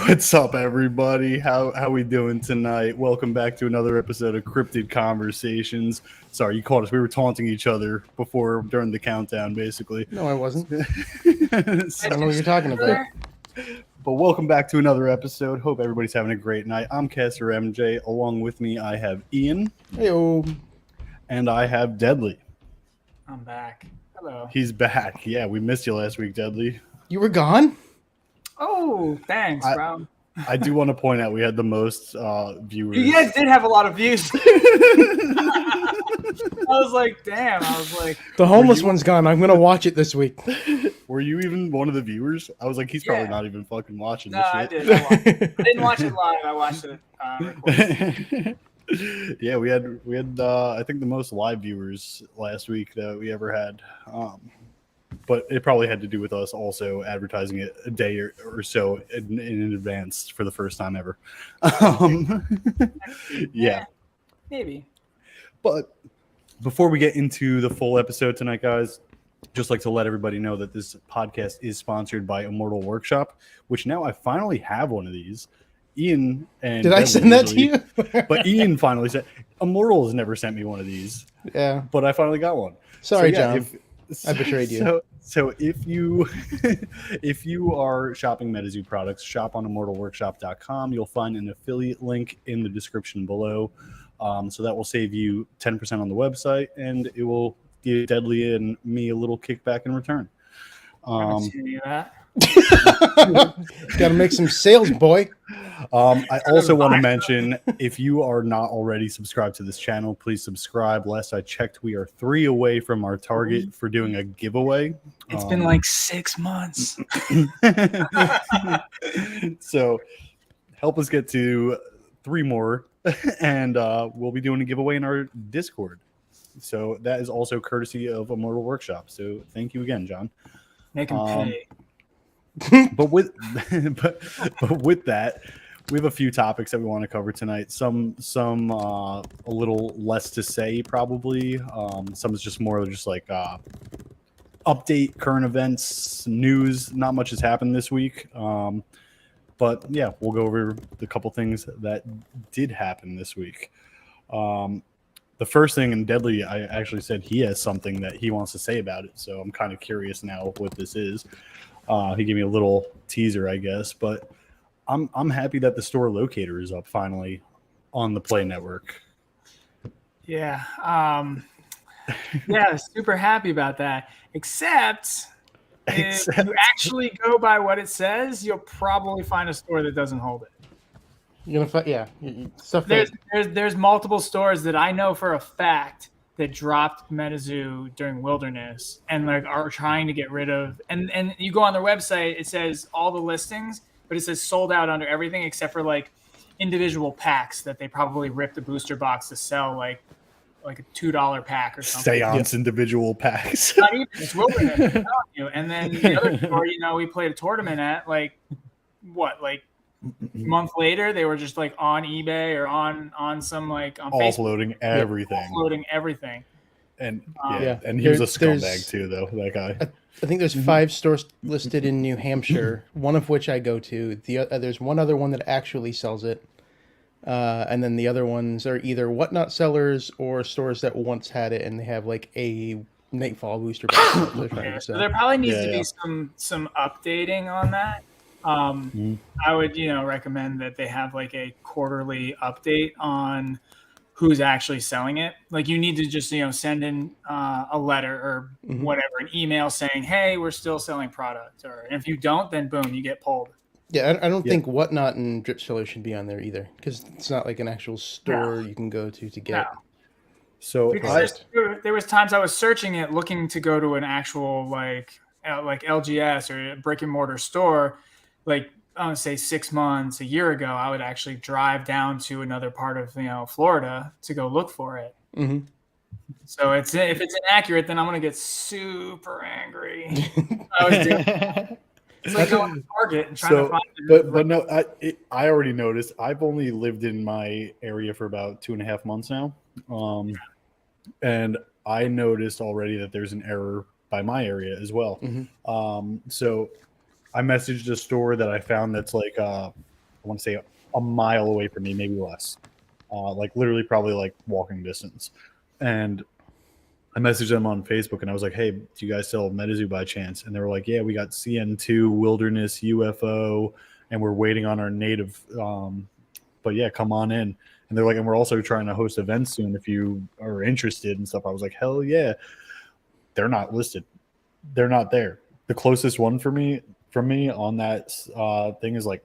What's up, everybody? How we doing tonight? Welcome back to another episode of Cryptid Conversations. Sorry, you caught us. We were taunting each other during the countdown, basically. No, I wasn't. I don't know what you're talking about. But welcome back to another episode. Hope everybody's having a great night. I'm Caster MJ. Along with me, I have Ian. Heyo. And I have Deadly. I'm back. Hello. He's back. Yeah, we missed you last week, Deadly. You were gone? Oh, thanks, bro. I do want to point out we had the most viewers. You guys did have a lot of views. I was like, damn. The homeless one's gone. I'm going to watch it this week. Were you even one of the viewers? I was like, he's probably not even fucking watching this shit. I did. I didn't watch it live. I watched it recorded. Yeah, we had I think the most live viewers last week that we ever had. But it probably had to do with us also advertising it a day or so in advance for the first time ever. Yeah. Maybe. But before we get into the full episode tonight, guys, just like to let everybody know that this podcast is sponsored by Immortal Workshop, which now I finally have one of these. Ian and Did I send that to you? But Ian finally said, Immortal has never sent me one of these. Yeah. But I finally got one. Sorry, John. I betrayed you. So if you are shopping Metazoo products, shop on immortalworkshop.com. You'll find an affiliate link in the description below. So that will save you 10% on the website, and it will give Deadly and me a little kickback in return. Got to make some sales, boy. I also want to mention, if you are not already subscribed to this channel, please subscribe. Last I checked, we are 3 away from our target for doing a giveaway. It's been like 6 months. So help us get to 3 more, and we'll be doing a giveaway in our Discord. So that is also courtesy of Immortal Workshop. So thank you again, John. Make them pay. But with that, we have a few topics that we want to cover tonight. Some a little less to say, probably. Some is just more just like update, current events, news. Not much has happened this week. But yeah, we'll go over the couple things that did happen this week. The first thing, and Deadly, I actually said he has something that he wants to say about it. So I'm kind of curious now what this is. He gave me a little teaser, I guess, but I'm happy that the store locator is up finally on the Play Network. Yeah. Yeah, super happy about that. Except if you actually go by what it says, you'll probably find a store that doesn't hold it. You're gonna find, yeah. Stuff there's multiple stores that I know for a fact that dropped Metazoo during Wilderness and like are trying to get rid of. And you go on their website, it says all the listings, but it says sold out under everything except for like individual packs that they probably ripped a booster box to sell like a $2 pack or something. Seance individual packs. Not even, it's Wilderness, I'm telling you. And then the other store, we played a tournament at a month later, they were just like on eBay or on some like on offloading everything. Offloading everything. And and he was a scumbag too, though, that guy. I think there's 5 stores listed in New Hampshire, one of which I go to. There's one other one that actually sells it. And then the other ones are either whatnot sellers or stores that once had it and they have like a Nightfall booster box. So there probably needs to be some updating on that. I would, recommend that they have like a quarterly update on who's actually selling it. Like you need to just, send in a letter or whatever, an email saying, hey, we're still selling product. And if you don't, then boom, you get pulled. Yeah, I don't think Whatnot and Drip Chiller should be on there either because it's not like an actual store you can go to get. No. So there was times I was searching it, looking to go to an actual like LGS or a brick and mortar store. Like I would say 6 months, a year ago, I would actually drive down to another part of Florida to go look for it. Mm-hmm. So if it's inaccurate, then I'm gonna get super angry. It's like going to Target and trying to find it. But no, I already noticed. I've only lived in my area for about 2.5 months now, and I noticed already that there's an error by my area as well. Mm-hmm. So I messaged a store that I found that's like want to say a mile away from me, maybe less. Like literally probably like walking distance. And I messaged them on Facebook and I was like, hey, do you guys sell Metazoo by chance? And they were like, yeah, we got CN2, Wilderness, UFO, and we're waiting on our native. But yeah, come on in. And they're like, and we're also trying to host events soon if you are interested and stuff. I was like, hell yeah. They're not listed. They're not there. The closest one from me on that thing is like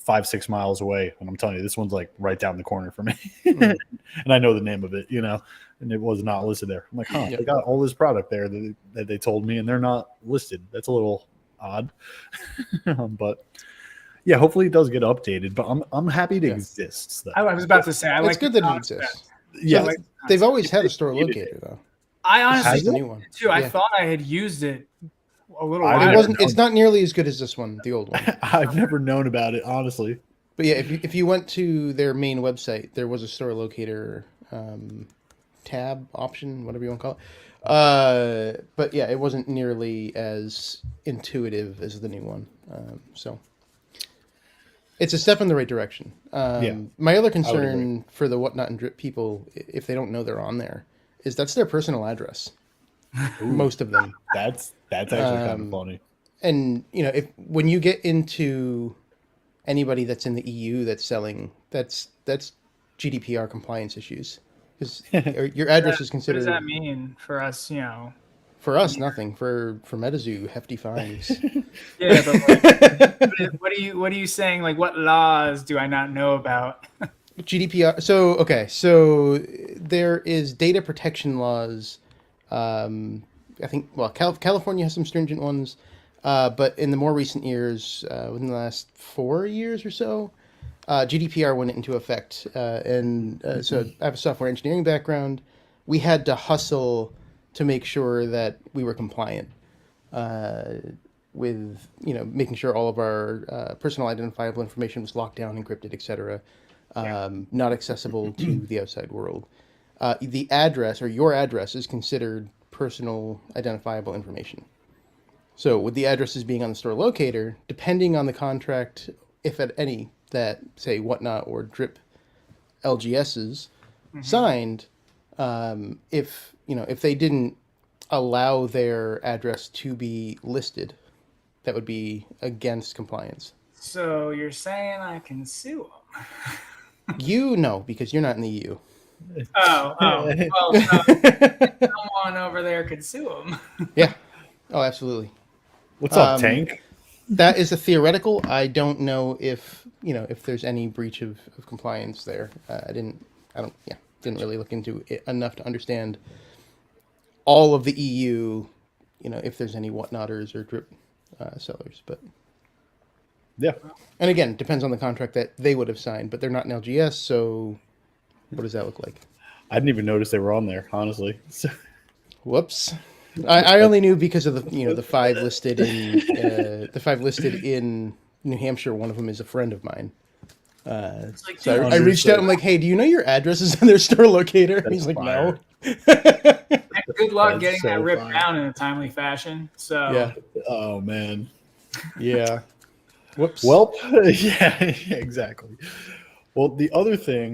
5-6 miles away. And I'm telling you, this one's like right down the corner for me. And I know the name of it, you know, and it was not listed there. I'm like, huh, they got all this product there that they told me and they're not listed. That's a little odd. But yeah, hopefully it does get updated, but I'm happy it exists. Though. I was about to say, it's good that it exists. Yeah, they've always had a store locator though. I honestly the new one too. I thought I had used it a little while. It wasn't. It's not nearly as good as this one, the old one. I've never known about it, honestly. But yeah, if you went to their main website, there was a store locator tab option, whatever you want to call it. But yeah, it wasn't nearly as intuitive as the new one. So it's a step in the right direction. My other concern for the Whatnot and Drip people, if they don't know they're on there, is that's their personal address. Ooh, most of them. That's actually kind of funny. And you know, when you get into anybody that's in the EU that's selling, that's GDPR compliance issues. Because your address is considered. What does that mean for us? You know, for us, nothing. For Metazoo, hefty fines. Yeah, but like, what are you saying? Like, what laws do I not know about? GDPR. So there is data protection laws. I think California has some stringent ones, but in the more recent years, within the last 4 years or so, GDPR went into effect. So I have a software engineering background. We had to hustle to make sure that we were compliant with, you know, making sure all of our personal identifiable information was locked down, encrypted, etc., not accessible to the outside world. The address or your address is considered personal identifiable information. So with the addresses being on the store locator, depending on the contract, if at any, that say Whatnot or Drip LGSs signed, if they didn't allow their address to be listed, that would be against compliance. So you're saying I can sue them? You know, because you're not in the EU. Oh. Well, someone over there could sue them. Yeah. Oh, absolutely. What's up, Tank? That is a theoretical. I don't know if there's any breach of compliance there. I didn't really look into it enough to understand all of the EU. You know, if there's any Whatnotters or Drip sellers, but yeah. And again, depends on the contract that they would have signed, but they're not an LGS, so what does that look like? I didn't even notice they were on there, honestly. Whoops. I only knew because of the five listed in New Hampshire. One of them is a friend of mine. So I reached out. I'm like, hey, do you know your address is on their store locator? And he's like, no. Good luck getting that ripped down in a timely fashion. So yeah. Oh man. Yeah. Whoops. Well, yeah, exactly. Well, the other thing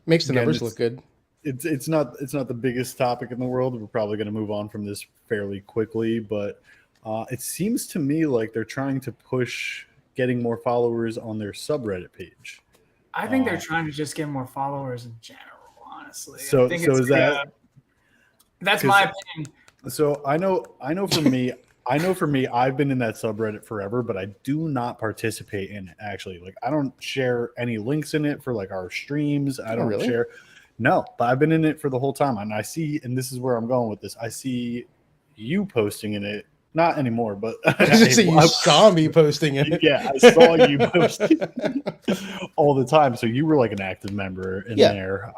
makes the numbers look good. It's not the biggest topic in the world. We're probably going to move on from this fairly quickly, but it seems to me like they're trying to push getting more followers on their subreddit page. I think they're trying to just get more followers in general, honestly. So is that? That's my opinion. So I know for me, I've been in that subreddit forever, but I do not participate in it, actually. Like, I don't share any links in it for like our streams. I don't share. No, but I've been in it for the whole time. And I see, and this is where I'm going with this. I see you posting in it. Not anymore, but you saw me posting it. Yeah, I saw you posting all the time. So you were like an active member in there.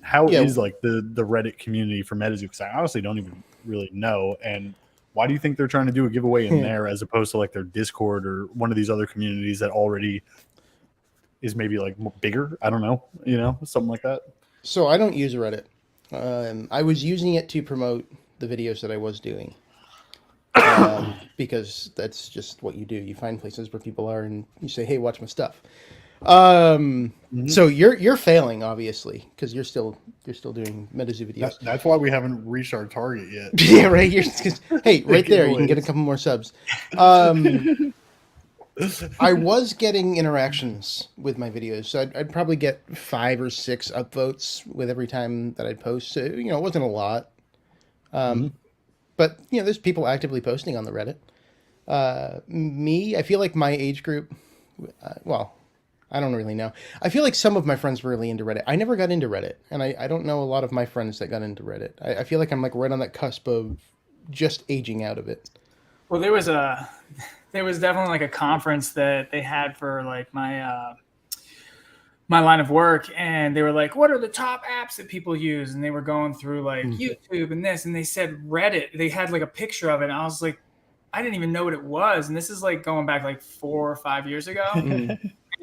How is like the Reddit community for Metazoo? Because I honestly don't even really know. And why do you think they're trying to do a giveaway in there as opposed to like their Discord or one of these other communities that already is maybe like bigger? I don't know, something like that. So I don't use Reddit. I was using it to promote the videos that I was doing. because that's just what you do. You find places where people are and you say, hey, watch my stuff. So you're failing, obviously, because you're still doing Metazoo videos. That's why we haven't reached our target yet. Yeah, right. Hey, right there, you can get a couple more subs. I was getting interactions with my videos, so I'd probably get 5 or 6 upvotes with every time that I'd post. So, it wasn't a lot. But, there's people actively posting on the Reddit. I feel like my age group, well, I don't really know. I feel like some of my friends were really into Reddit. I never got into Reddit, and I don't know a lot of my friends that got into Reddit. I feel like I'm like right on that cusp of just aging out of it. Well, there was definitely like a conference that they had for like my line of work, and they were like, what are the top apps that people use? And they were going through like YouTube and this, and they said Reddit. They had like a picture of it, and I was like, I didn't even know what it was. And this is like going back like 4 or 5 years ago.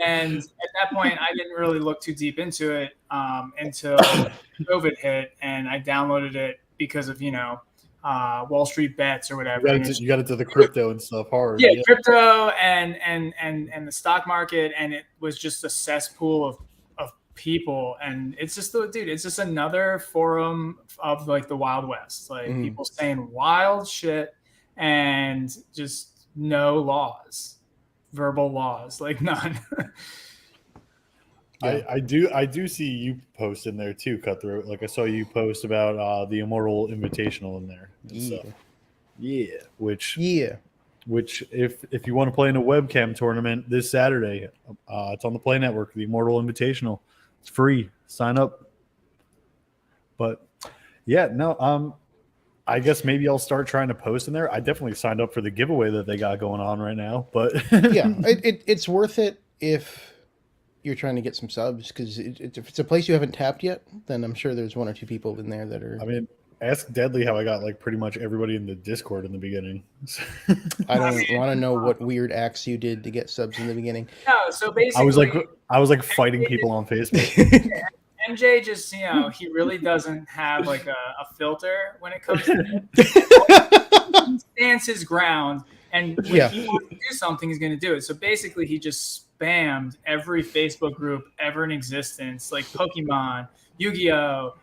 And at that point, I didn't really look too deep into it until COVID hit, and I downloaded it because of Wall Street Bets or whatever. You got into the crypto and stuff hard. Yeah, crypto and the stock market, and it was just a cesspool of people, and it's just it's just another forum of like the Wild West, like people saying wild shit and just no laws. Verbal laws, like none. I do see you post in there too, Cutthroat. Like I saw you post about the Immortal Invitational in there. Which if you want to play in a webcam tournament this Saturday, it's on the Play Network, the Immortal Invitational. It's free. Sign up. But yeah, no, I guess maybe I'll start trying to post in there. I definitely signed up for the giveaway that they got going on right now, but yeah, it's worth it if you're trying to get some subs, because if it's a place you haven't tapped yet, then I'm sure there's 1 or 2 people in there that are. I mean, ask Deadly how I got like pretty much everybody in the Discord in the beginning. I don't want to know what weird acts you did to get subs in the beginning. No, so basically, I was like fighting people on Facebook. MJ just, he really doesn't have like a filter when it comes to it. He stands his ground, and when he wants to do something, he's going to do it. So basically, he just spammed every Facebook group ever in existence, like Pokemon, Yu-Gi-Oh!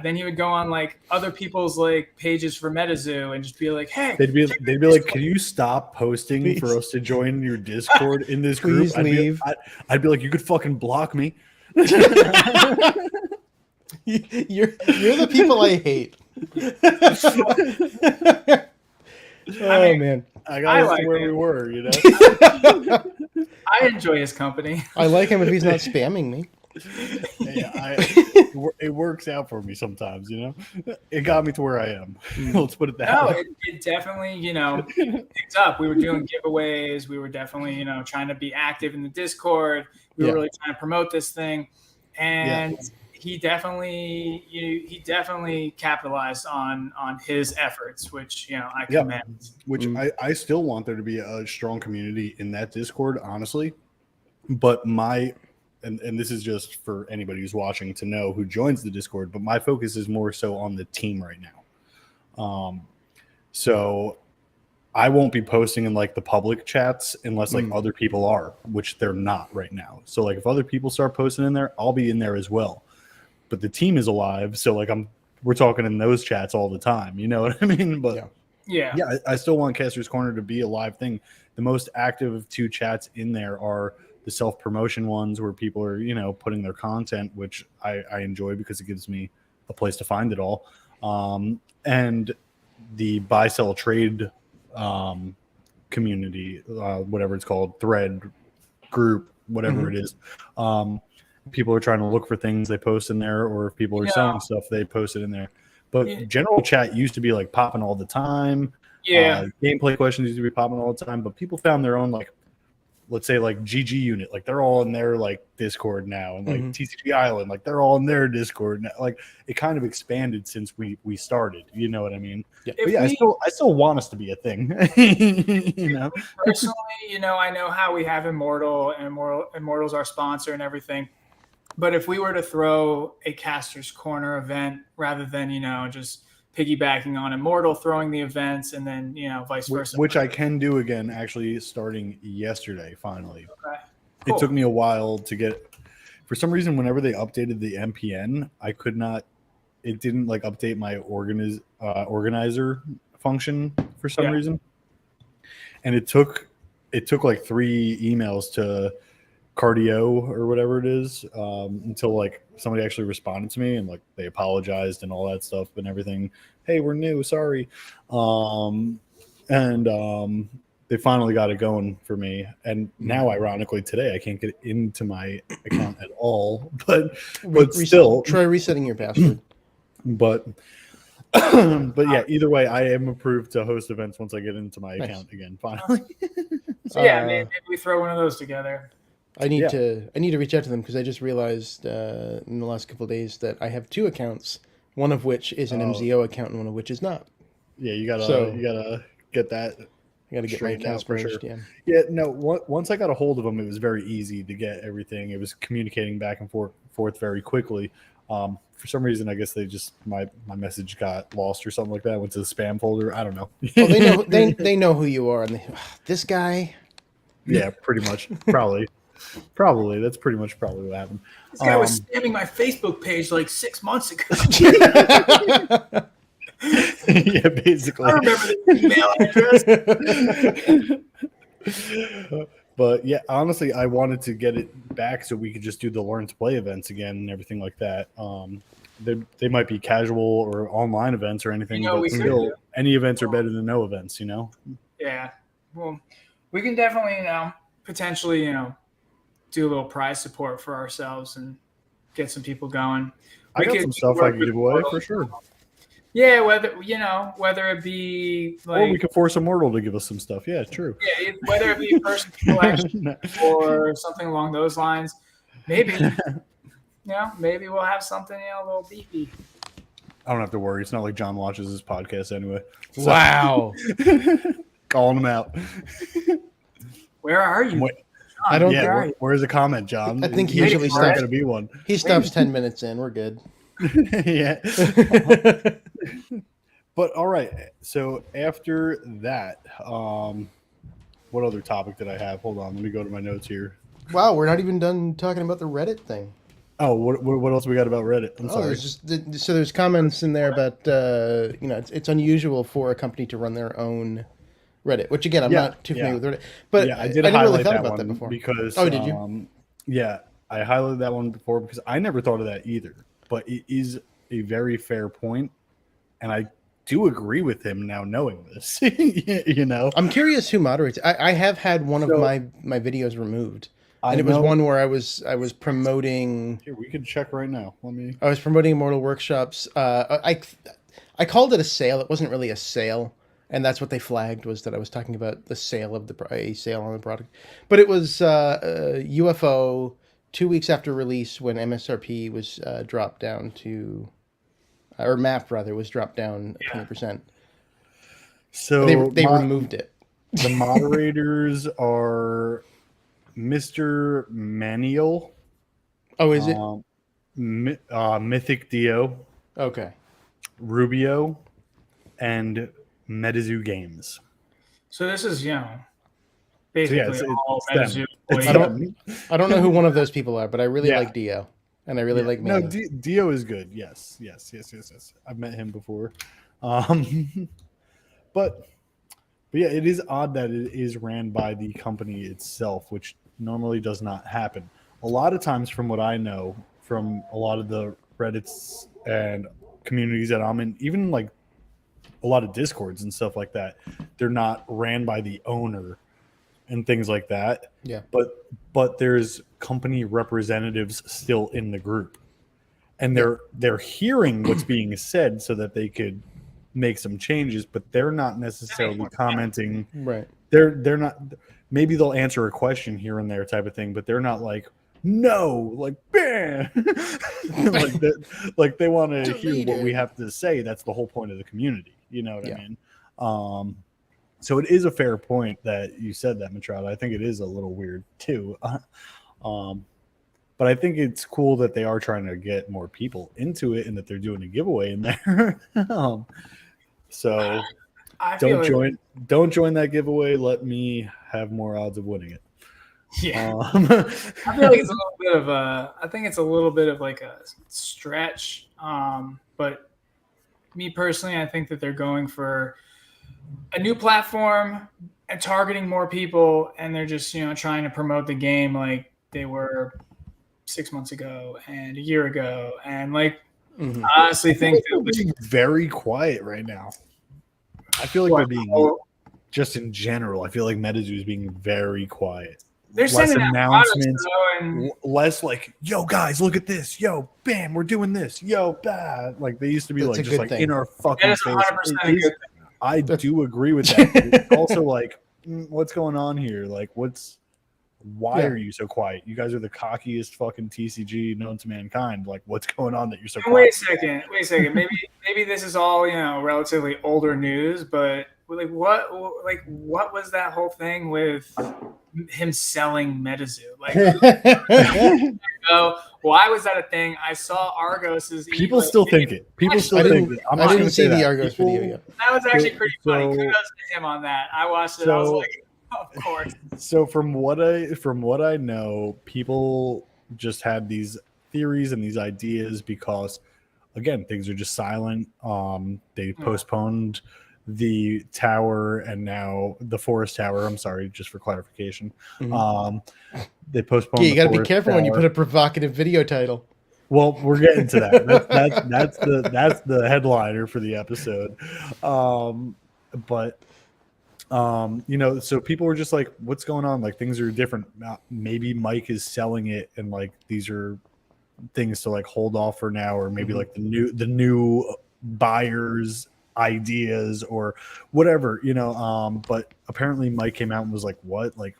Then he would go on like other people's like pages for Metazoo and just be like, "Hey," they'd be like, "Can you stop posting Please. for us to join your Discord in this group?" Please leave. I'd be like, "You could fucking block me." You're the people I hate. Man, I got us like to where it. we were, I enjoy his company. I like him if he's not spamming me. Yeah, it works out for me sometimes, It got me to where I am. Let's put it that way. It definitely, picks up. We were doing giveaways. We were definitely, trying to be active in the Discord. We were really trying to promote this thing, and he definitely capitalized on his efforts, which I commend. Which I still want there to be a strong community in that Discord, honestly. But and this is just for anybody who's watching to know who joins the Discord, but my focus is more so on the team right now. So I won't be posting in like the public chats unless like other people are, which they're not right now. So like if other people start posting in there, I'll be in there as well. But the team is alive, so like we're talking in those chats all the time. You know what I mean? But yeah, I still want Caster's Corner to be a live thing. The most active 2 chats in there are the self-promotion ones where people are, putting their content, which I enjoy because it gives me a place to find it all. And the buy, sell, trade community, whatever it's called, thread, group, whatever it is. People are trying to look for things, they post in there, or if people are selling stuff, they post it in there. But general chat used to be like popping all the time. Gameplay questions used to be popping all the time, but people found their own, like, let's say like GG unit, like they're all in their like Discord now, and like TCG Island, like they're all in their Discord now. Like it kind of expanded since we started. You know what I mean? Yeah. But yeah, I still want us to be a thing. Personally, I know how we have Immortal's our sponsor and everything. But if we were to throw a Caster's Corner event rather than, just piggybacking on Immortal, throwing the events, and then vice versa. Which I can do again, actually, starting yesterday. Finally, Okay. Cool. It took me a while to get. For some reason, whenever they updated the MPN, I could not. It didn't like update my organizer function for some reason, and it took like 3 emails to Cardio or whatever it is until like somebody actually responded to me and like they apologized and all that stuff and everything. Hey, we're new, sorry. They finally got it going for me. And now, ironically, today I can't get into my account at all. But still, try resetting your password. But yeah, either way, I am approved to host events once I get into my account again. Finally. So yeah, maybe we throw one of those together. I need to reach out to them because I just realized in the last couple of days that I have 2 accounts, one of which is an MZO account and one of which is not. Yeah, you gotta get that. I gotta get my accounts for merged. sure. Yeah, no. Once I got a hold of them, it was very easy to get everything. It was communicating back and forth very quickly. For some reason, I guess they just my message got lost or something like that. Went to the spam folder. I don't know. Oh, they know who you are, and this guy. Yeah, pretty much. Probably. That's pretty much probably what happened. This guy was spamming my Facebook page like 6 months ago. Yeah, basically. I remember the email address. But yeah, honestly, I wanted to get it back so we could just do the Learn to Play events again and everything like that. They might be casual or online events or anything, but still, any events are better than no events, Yeah. Well, we can definitely, potentially, do a little prize support for ourselves and get some people going. I got some stuff I can give away for sure. Yeah, whether it be like, or we could force Immortal to give us some stuff. Yeah, true. Yeah, whether it be a person collection or something along those lines, maybe. Maybe we'll have something a little beefy. I don't have to worry. It's not like John watches this podcast anyway. So. Wow, calling him out. Where are you? Wait, I don't. Yeah, where's the comment, John? I think he usually stops. Going to be one. He stops 10 minutes in. We're good. Yeah. But all right. So after that, what other topic did I have? Hold on. Let me go to my notes here. Wow, we're not even done talking about the Reddit thing. Oh, what else we got about Reddit? I'm sorry. There's comments in there about it's unusual for a company to run their own Reddit, which again I'm not too familiar with Reddit, but I didn't really thought about that one before. Because did you? Yeah, I highlighted that one before because I never thought of that either. But it is a very fair point, and I do agree with him now knowing this. I'm curious who moderates. I have had one of my videos removed. And it was one where I was promoting. Here, we can check right now. I was promoting Immortal Workshops. I called it a sale. It wasn't really a sale, and that's what they flagged, was that I was talking about the sale of a sale on the product. But it was UFO 2 weeks after release when MSRP was dropped down to, or MAP rather was dropped down 20%. So they removed it. The moderators are Mr. Maniel. Oh, is it? Mythic Dio. Okay. Rubio and Metazoo Games. So this is, basically all Metazoo. I don't know who one of those people are, but I really like Dio. And I really like Mano. No, Dio is good. Yes. I've met him before. But yeah, it is odd that it is ran by the company itself, which normally does not happen. A lot of times, from what I know from a lot of the Reddits and communities that I'm in, even like a lot of Discords and stuff like that, they're not ran by the owner and things like that. Yeah. But there's company representatives still in the group, and they're hearing what's being said so that they could make some changes, but they're not necessarily commenting. Right. They're not. Maybe they'll answer a question here and there type of thing, but they're not like, no, like, bam. like they want to hear what we have to say. That's the whole point of the community. You know what I mean? So it is a fair point that you said that, Matrada. I think it is a little weird too. But I think it's cool that they are trying to get more people into it and that they're doing a giveaway in there. So I feel don't join that giveaway. Let me have more odds of winning it. yeah. I feel like it's a little bit of a. I think it's a little bit of like a stretch. But me personally, I think that they're going for a new platform and targeting more people, and they're just trying to promote the game like they were 6 months ago and a year ago, and like I honestly think they're being very quiet right now. I feel like they're being just in general. I feel like Metazoo is being very quiet. They're Less sending announcements, and less like, "Yo, guys, look at this! Yo, bam, we're doing this! Yo, bad!" Like they used to be That's like just like thing. in our fucking that is face. 100% a good thing. I do agree with that. It's also like, what's going on here? Like, why are you so quiet? You guys are the cockiest fucking TCG known to mankind. Like, what's going on that you're so quiet? Wait a second. Maybe this is all relatively older news, but like what was that whole thing with him selling Metazoo? Like, why was that a thing? I saw Argos's. People still think it. People still think it. I didn't see the Argos video yet. That was actually pretty funny. Kudos to him on that. I watched it. I was like, of course. So from what I know, people just had these theories and these ideas because, again, things are just silent. They postponed the tower and now the Forest Tower. I'm sorry, just for clarification. They postponed. Yeah, you got to be careful when you put a provocative video title. Well, we're getting to that. That's the headliner for the episode. So people were just like, what's going on? Like things are different. Maybe Mike is selling it and like these are things to like hold off for now, or maybe like the new buyers ideas or whatever, but apparently Mike came out and was like, what? Like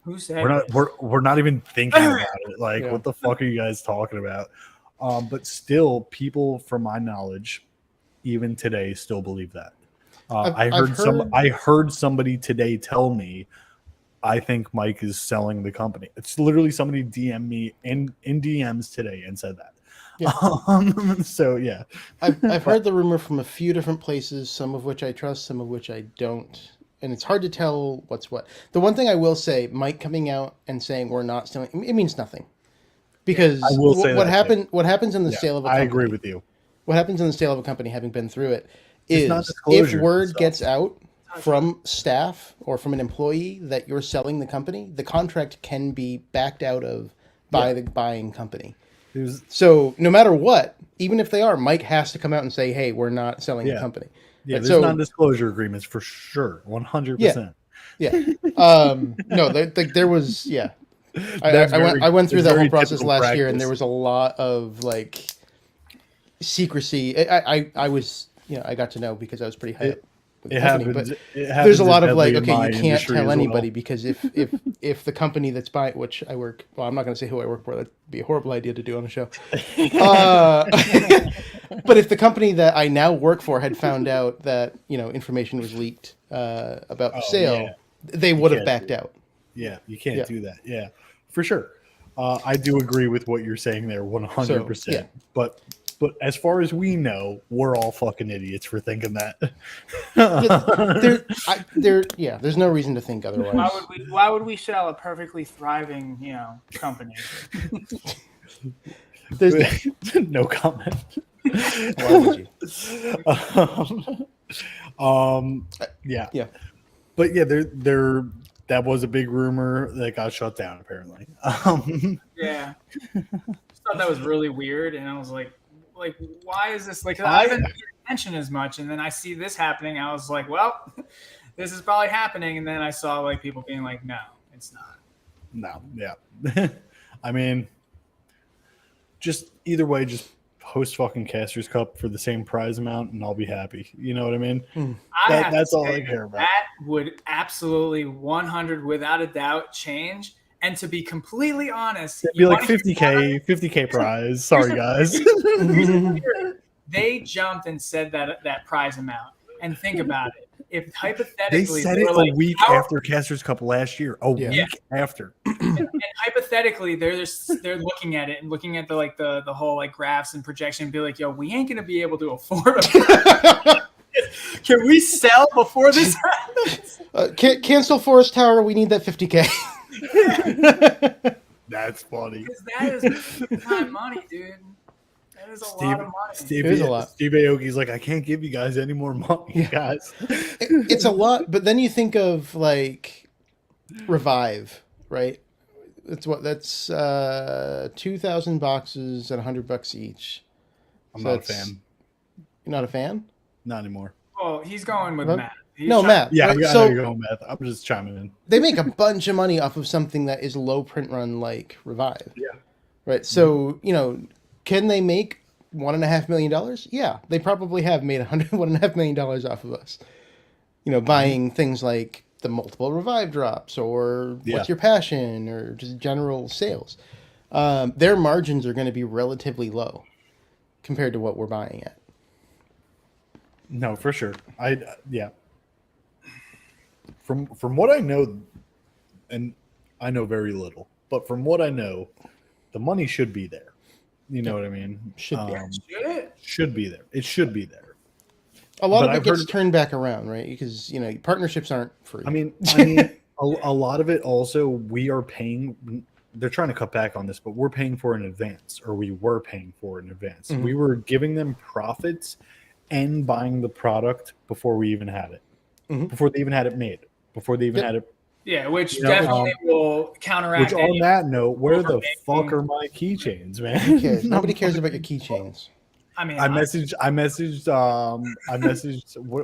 who said we're not even thinking about it. Like, what the fuck are you guys talking about? But still, people from my knowledge, even today, still believe that. I heard somebody today tell me, I think Mike is selling the company. It's literally somebody DM'd me in DMs today and said that. Yeah. So yeah, I've heard the rumor from a few different places, some of which I trust, some of which I don't, and it's hard to tell what's what. The one thing I will say, Mike coming out and saying we're not selling, it means nothing, because I will say what happens in the sale of a company. I agree with you. What happens in the sale of a company, having been through it, is if word gets out from staff or from an employee that you're selling the company, the contract can be backed out of by the buying company. So no matter what, even if they are, Mike has to come out and say, hey, we're not selling the company. Yeah, there's non-disclosure agreements for sure, 100%. Yeah. No, there was, I went through that whole process last year, and there was a lot of like secrecy. I was, I got to know because I was pretty high up with the company. But there's a lot of like, okay, you can't tell anybody because if the company that's buying, which I work, well, I'm not going to say who I work for. That'd be a horrible idea to do on a show. But if the company that I now work for had found out that information was leaked about the sale, they would have backed out. Yeah, you can't do that. Yeah, for sure. I do agree with what you're saying there, 100%. But as far as we know, we're all fucking idiots for thinking that. There's no reason to think otherwise. Why would we sell a perfectly thriving, company? There's no comment. Why would you? Yeah. But yeah, there that was a big rumor that got shut down apparently. Yeah. Just thought that was really weird, and I was like, why is this? Like, I haven't paid attention as much, and then I see this happening. I was like, well, this is probably happening, and then I saw like people being like, no, it's not. No, yeah. I mean, just either way, just host fucking Caster's Cup for the same prize amount, and I'll be happy. You know what I mean? That's all I care about. That would absolutely 100 without a doubt change. And to be completely honest, it'd be like 50K prize. Sorry, guys. They jumped and said that prize amount. And think about it. if They hypothetically said they it were a like, week how- after Casters Cup last year. A week after. and hypothetically they're looking at it and looking at the whole like graphs and projection and be like, yo, we ain't gonna be able to afford them. Can we sell before this happens? Cancel Forest Tower. We need that 50K. That's funny. Because that is big time money, dude. That is a lot of money. It is a lot. Steve Aoki's like, I can't give you guys any more money, guys. It's a lot, but then you think of like Revive, right? That's 2,000 boxes at $100 each. I'm So not a that's- fan. You're not a fan? Not anymore. Well, he's going with What? Matt. He's No, trying- Matt. Yeah, right? I know So you're going math. I'm just chiming in. they make a bunch of money off of something that is low print run like Revive. Yeah. Right. So, can they make $1.5 million? Yeah, they probably have made $1.5 million off of us. Buying things like the multiple Revive drops or What's Your Passion or just general sales. Their margins are going to be relatively low compared to what we're buying at. No, for sure. Yeah. From what I know, and I know very little, but from what I know, the money should be there. You know what I mean? Should be. Should it? Should be there. It should be there. A lot But of it I've gets heard- turned back around, right? Because partnerships aren't free. I mean, a lot of it also we are paying. They're trying to cut back on this, but we're paying for in advance, or we were paying for in advance. Mhm. We were giving them profits and buying the product before we even had it, before they even had it made, before they even had it. Yeah, which You know, definitely will counteract. Which on that note, where the overpaying. fuck are my keychains, man? Who cares? Nobody cares about your keychains. I mean, I messaged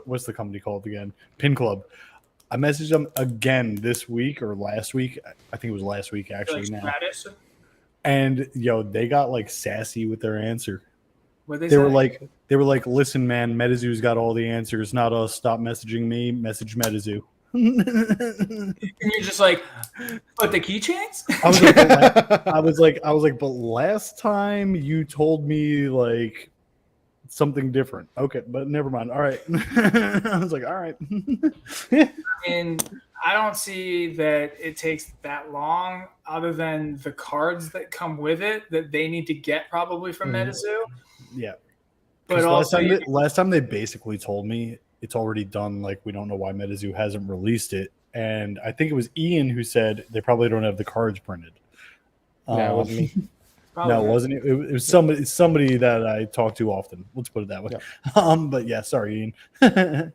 what's the company called again? Pin Club. I messaged them again this week or last week. I think it was last week actually now. Stratus. And they got like sassy with their answer. What They were like, listen, man, Metazoo's got all the answers, not us. Stop messaging me. Message Metazoo. and you're just like, but the keychains? I was like, but last time you told me like something different. Okay, but never mind. All right. I was like, all right. And I don't see that it takes that long, other than the cards that come with it that they need to get probably from Metazoo. Yeah. But last also, time they basically told me it's already done. Like, we don't know why Metazoo hasn't released it. And I think it was Ian who said they probably don't have the cards printed. That wasn't me. No, it wasn't. It was somebody that I talk to often. Let's put it that way. Yeah. But yeah, sorry, Ian.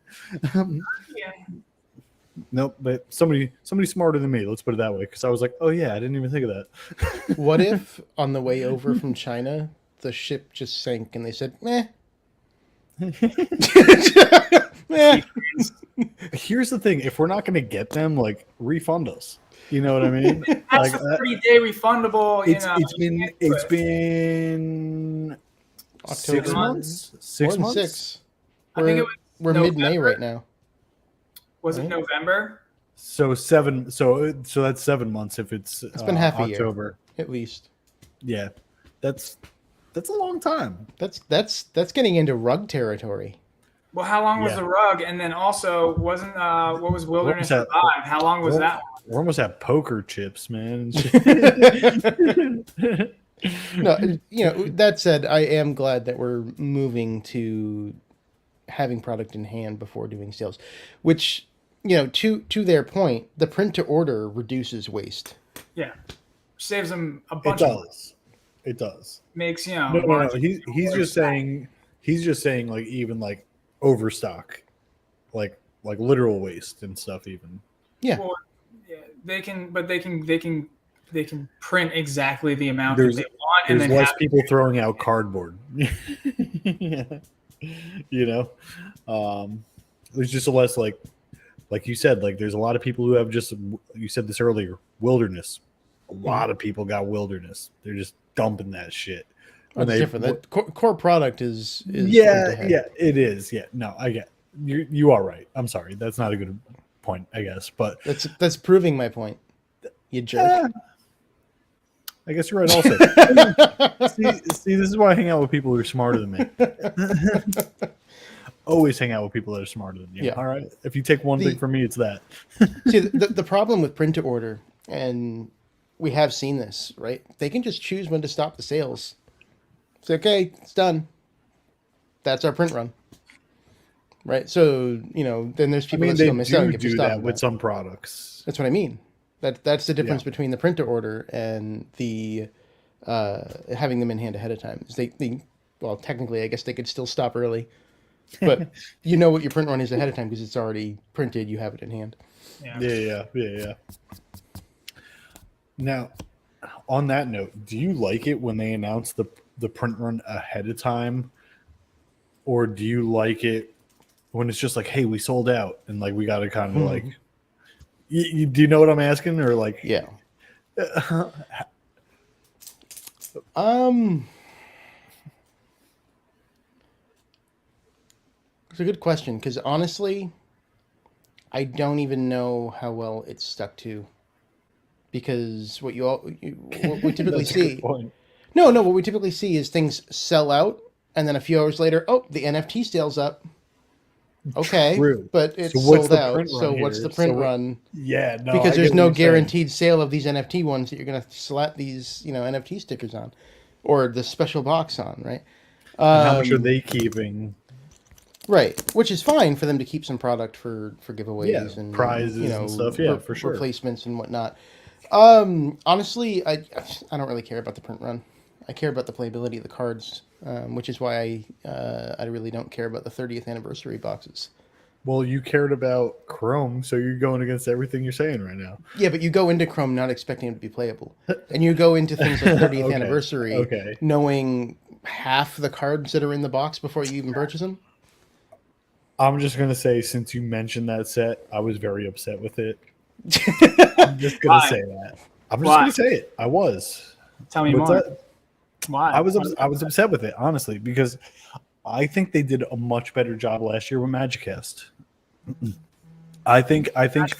Yeah. Nope, but somebody smarter than me. Let's put it that way. Because I was like, oh yeah, I didn't even think of that. What if on the way over from China, the ship just sank and they said, meh. Meh. Here's the thing: if we're not going to get them, like, refund us. You know what I mean? That's a 30-day refundable. It's been October. 6 months. More 6 than months. 6. I think it was We're November. mid-May right now. Was it November? So 7. So that's 7 months. If it's Been half a October. year, at least. Yeah, that's a long time. That's getting into rug territory. Well, how long was Yeah. the rug? And then also, wasn't what was Wilderness that? Revive? How long was that? We're almost at poker chips, man. No, that said, I am glad that we're moving to having product in hand before doing sales, which, to their point, the print to order reduces waste. Yeah, saves them a It bunch of does. It does. makes No. He's just saying. He's just saying, like, even like overstock, like literal waste and stuff. Even. Yeah. Well, yeah, they can print exactly the amount There's- that they want, and There's then less have people throwing out cardboard. There's just less like you said, like, there's a lot of people who have just, you said this earlier, wilderness. A lot of people got wilderness. They're just dumping that shit. That's different. That core product is yeah, print ahead. yeah, it is. Yeah, no, I get you are right. I'm sorry, that's not a good point, I guess, but That's proving my point. You jerk. I guess you're right. Also, see, this is why I hang out with people who are smarter than me. always hang out with people that are smarter than you. Yeah. All right. If you take one thing from me, it's that. See, the problem with print to order, and we have seen this, right? They can just choose when to stop the sales. It's okay, it's done. That's our print run. Right? So, then there's people that still miss out and get pissed off that with some products. That's what I mean. That's the difference between the print to order and the having them in hand ahead of time. Is well, technically, I guess they could still stop early, but you know what your print run is ahead of time because it's already printed. You have it in hand. Yeah. Now, on that note, do you like it when they announce the print run ahead of time, or do you like it when it's just like, hey, we sold out and like we got to kind of like, do you know what I'm asking, or like, Yeah. It's a good question because honestly, I don't even know how well it's stuck to. Because what what we typically see, what we typically see is things sell out, and then a few hours later, the NFT sale's up. Okay, True. but it's sold out. So what's the print run? Yeah, no, because there's no guaranteed sale of these NFT ones that you're gonna slap these NFT stickers on, or the special box on, right? How much are they keeping? Right, which is fine for them to keep some product for giveaways and prizes and stuff. Yeah, for sure. Replacements and whatnot. Honestly, I don't really care about the print run. I care about the playability of the cards, which is why I really don't care about the 30th anniversary boxes. Well, you cared about Chrome, so you're going against everything you're saying right now. Yeah, but you go into Chrome not expecting it to be playable, and you go into things like 30th anniversary knowing half the cards that are in the box before you even purchase them. I'm just gonna say, since you mentioned that set, I was very upset with it. I'm just gonna say that. I'm just gonna say it. I was. Tell me more. Why? I was upset with it, honestly, because I think they did a much better job last year with Magicast. I think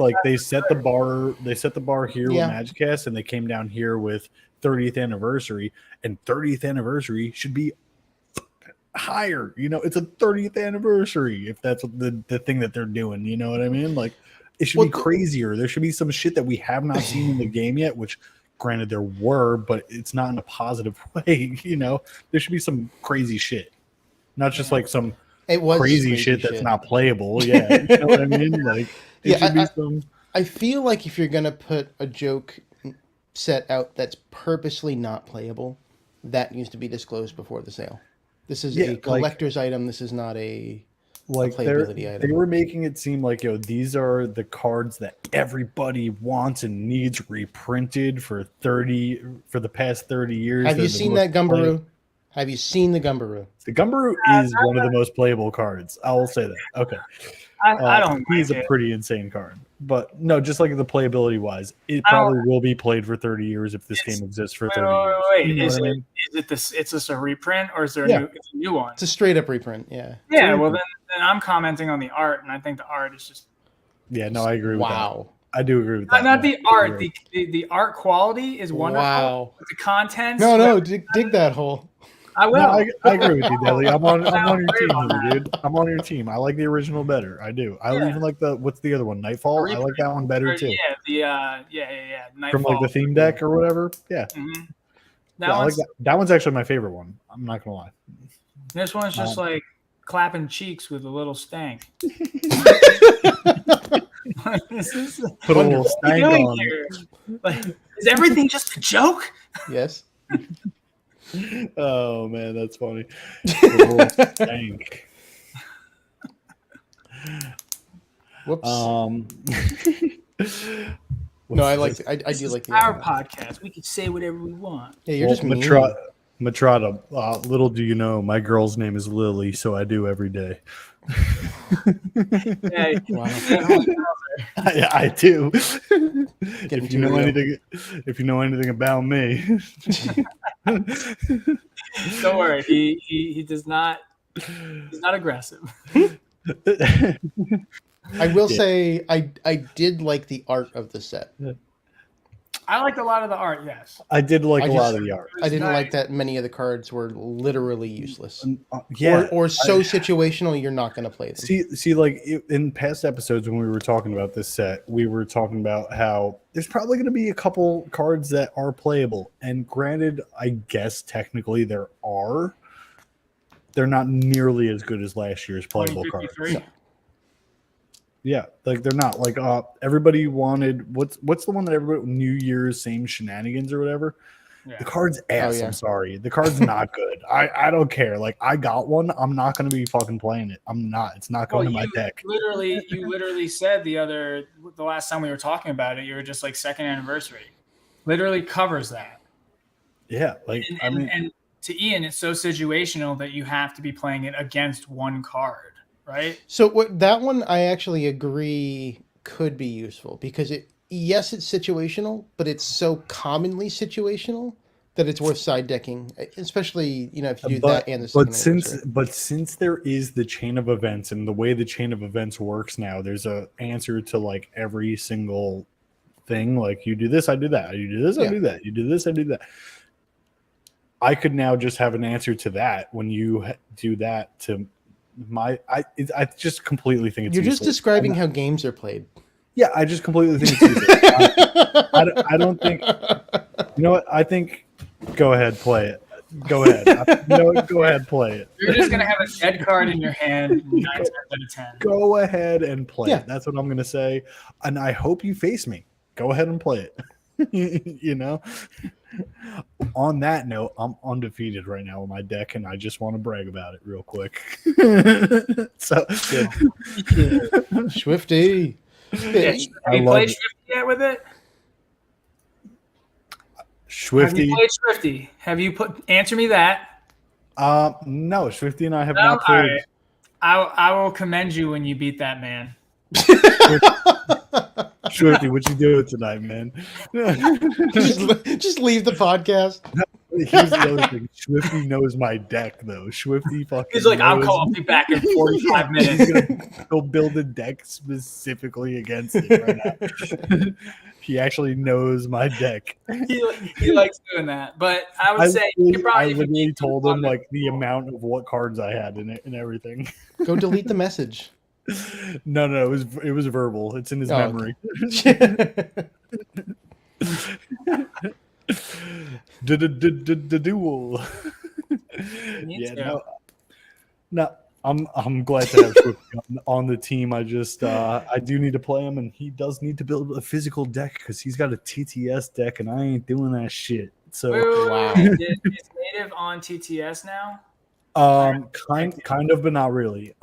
like they set the bar here with Magicast, and they came down here with 30th anniversary, and 30th anniversary should be higher. It's a 30th anniversary if that's the thing that they're doing. You know what I mean? Like, it should be crazier. There should be some shit that we have not seen in the game yet, which granted there were, but it's not in a positive way. There should be some crazy shit, not just like some crazy shit that's not playable. Yeah, you know what I mean? Like, it should be some. I feel like if you're gonna put a joke set out that's purposely not playable, that needs to be disclosed before the sale. This is a collector's item. This is not a playability item. They were making it seem like, these are the cards that everybody wants and needs reprinted for the past 30 years. Have you seen that Gumbaroo? Have you seen the Gumbaroo? The Gumbaroo is one of the most playable cards. I will say that. Okay. I don't. He's a pretty insane card, but no, just like the playability wise, it probably will be played for 30 years if this game exists for 30 years. Wait. Is it this? It's just a reprint, or is there a new one? It's a straight up reprint. Yeah. Yeah. Well, then I'm commenting on the art, and I think the art is just. Yeah. No, I agree with that. I do agree with that. Not the art. The art quality is wonderful. Wow. The contents. No, dig that hole. I will. No, I agree with you, Deli. I'm on your team, dude. I'm on your team. I like the original better. I do. I even like what's the other one? Nightfall. I like that one better too. Yeah. Nightfall. From like the theme deck or whatever. Yeah. Mm-hmm. I like that. That one's actually my favorite one. I'm not gonna lie. This one's just like clapping cheeks with a little stank. Put a little stank on. Like, is everything just a joke? Yes. Oh man, that's funny. Stank. Whoops. No, I do like the our podcast. We can say whatever we want. Yeah, you're just mean. Matrata, little do you know, my girl's name is Lily, so I do every day. Yeah, wow. I do. If you know anything about me, don't worry. He does not. He's not aggressive. I will say I did like the art of the set. I liked a lot of the art. Yes. I did like I a lot just- of the art. I didn't like that many of the cards were literally useless. Yeah, Or so situational you're not going to play them. see, like in past episodes when we were talking about this set, we were talking about how there's probably going to be a couple cards that are playable. And granted, I guess technically there are. They're not nearly as good as last year's playable cards. 2053. No. Yeah, like they're not. Like everybody wanted what's the one that everybody New Year's same shenanigans or whatever. Yeah. The card's ass. yeah. I'm sorry. The card's not good. I don't care. Like I got one. I'm not going to be fucking playing it. I'm not. It's not going to my deck. You literally said the last time we were talking about it, you were just like second anniversary. Literally covers that. Yeah, like I mean, and to Ian, it's so situational that you have to be playing it against one card, right? So that one I actually agree could be useful because yes, it's situational, but it's so commonly situational that it's worth side decking, especially if you do that and the second anniversary. But since there is the chain of events and the way the chain of events works now, there's a answer to like every single thing. Like you do this, I do that. You do this, I do that. You do this, I do that. I could now just have an answer to that when you do that to I just completely think it's You're just useless. describing how games are played. Yeah, I just completely think it's useless. I don't think. You know what? I think. Go ahead, play it. Go ahead. Go ahead, play it. You're just gonna have a dead card in your hand 9 times out of 10. Go ahead and play it. That's what I'm gonna say. And I hope you face me. Go ahead and play it. On that note, I'm undefeated right now with my deck, and I just want to brag about it real quick. So, Swifty. Yeah, have you played Swifty yet with it? Swifty. Have you played Swifty? Have you answer me that? No, Swifty and I have not played. Right. I will commend you when you beat that man. Swifty, what you doing tonight, man? just leave the podcast. Here's the other thing. Swifty knows my deck, though. Swifty fucking. He's like, I'll be back in 45 minutes. He'll build a deck specifically against it right now. He actually knows my deck. He likes doing that, but I would say I literally told him like the amount of what cards I had in it and everything. Go delete the message. No, it was verbal. It's in his memory. Okay. The duel. Yeah, no, I'm glad to have Swifty on the team. I just I do need to play him, and he does need to build a physical deck because he's got a TTS deck, and I ain't doing that shit. So wow, is native on TTS now? Kind of, but not really.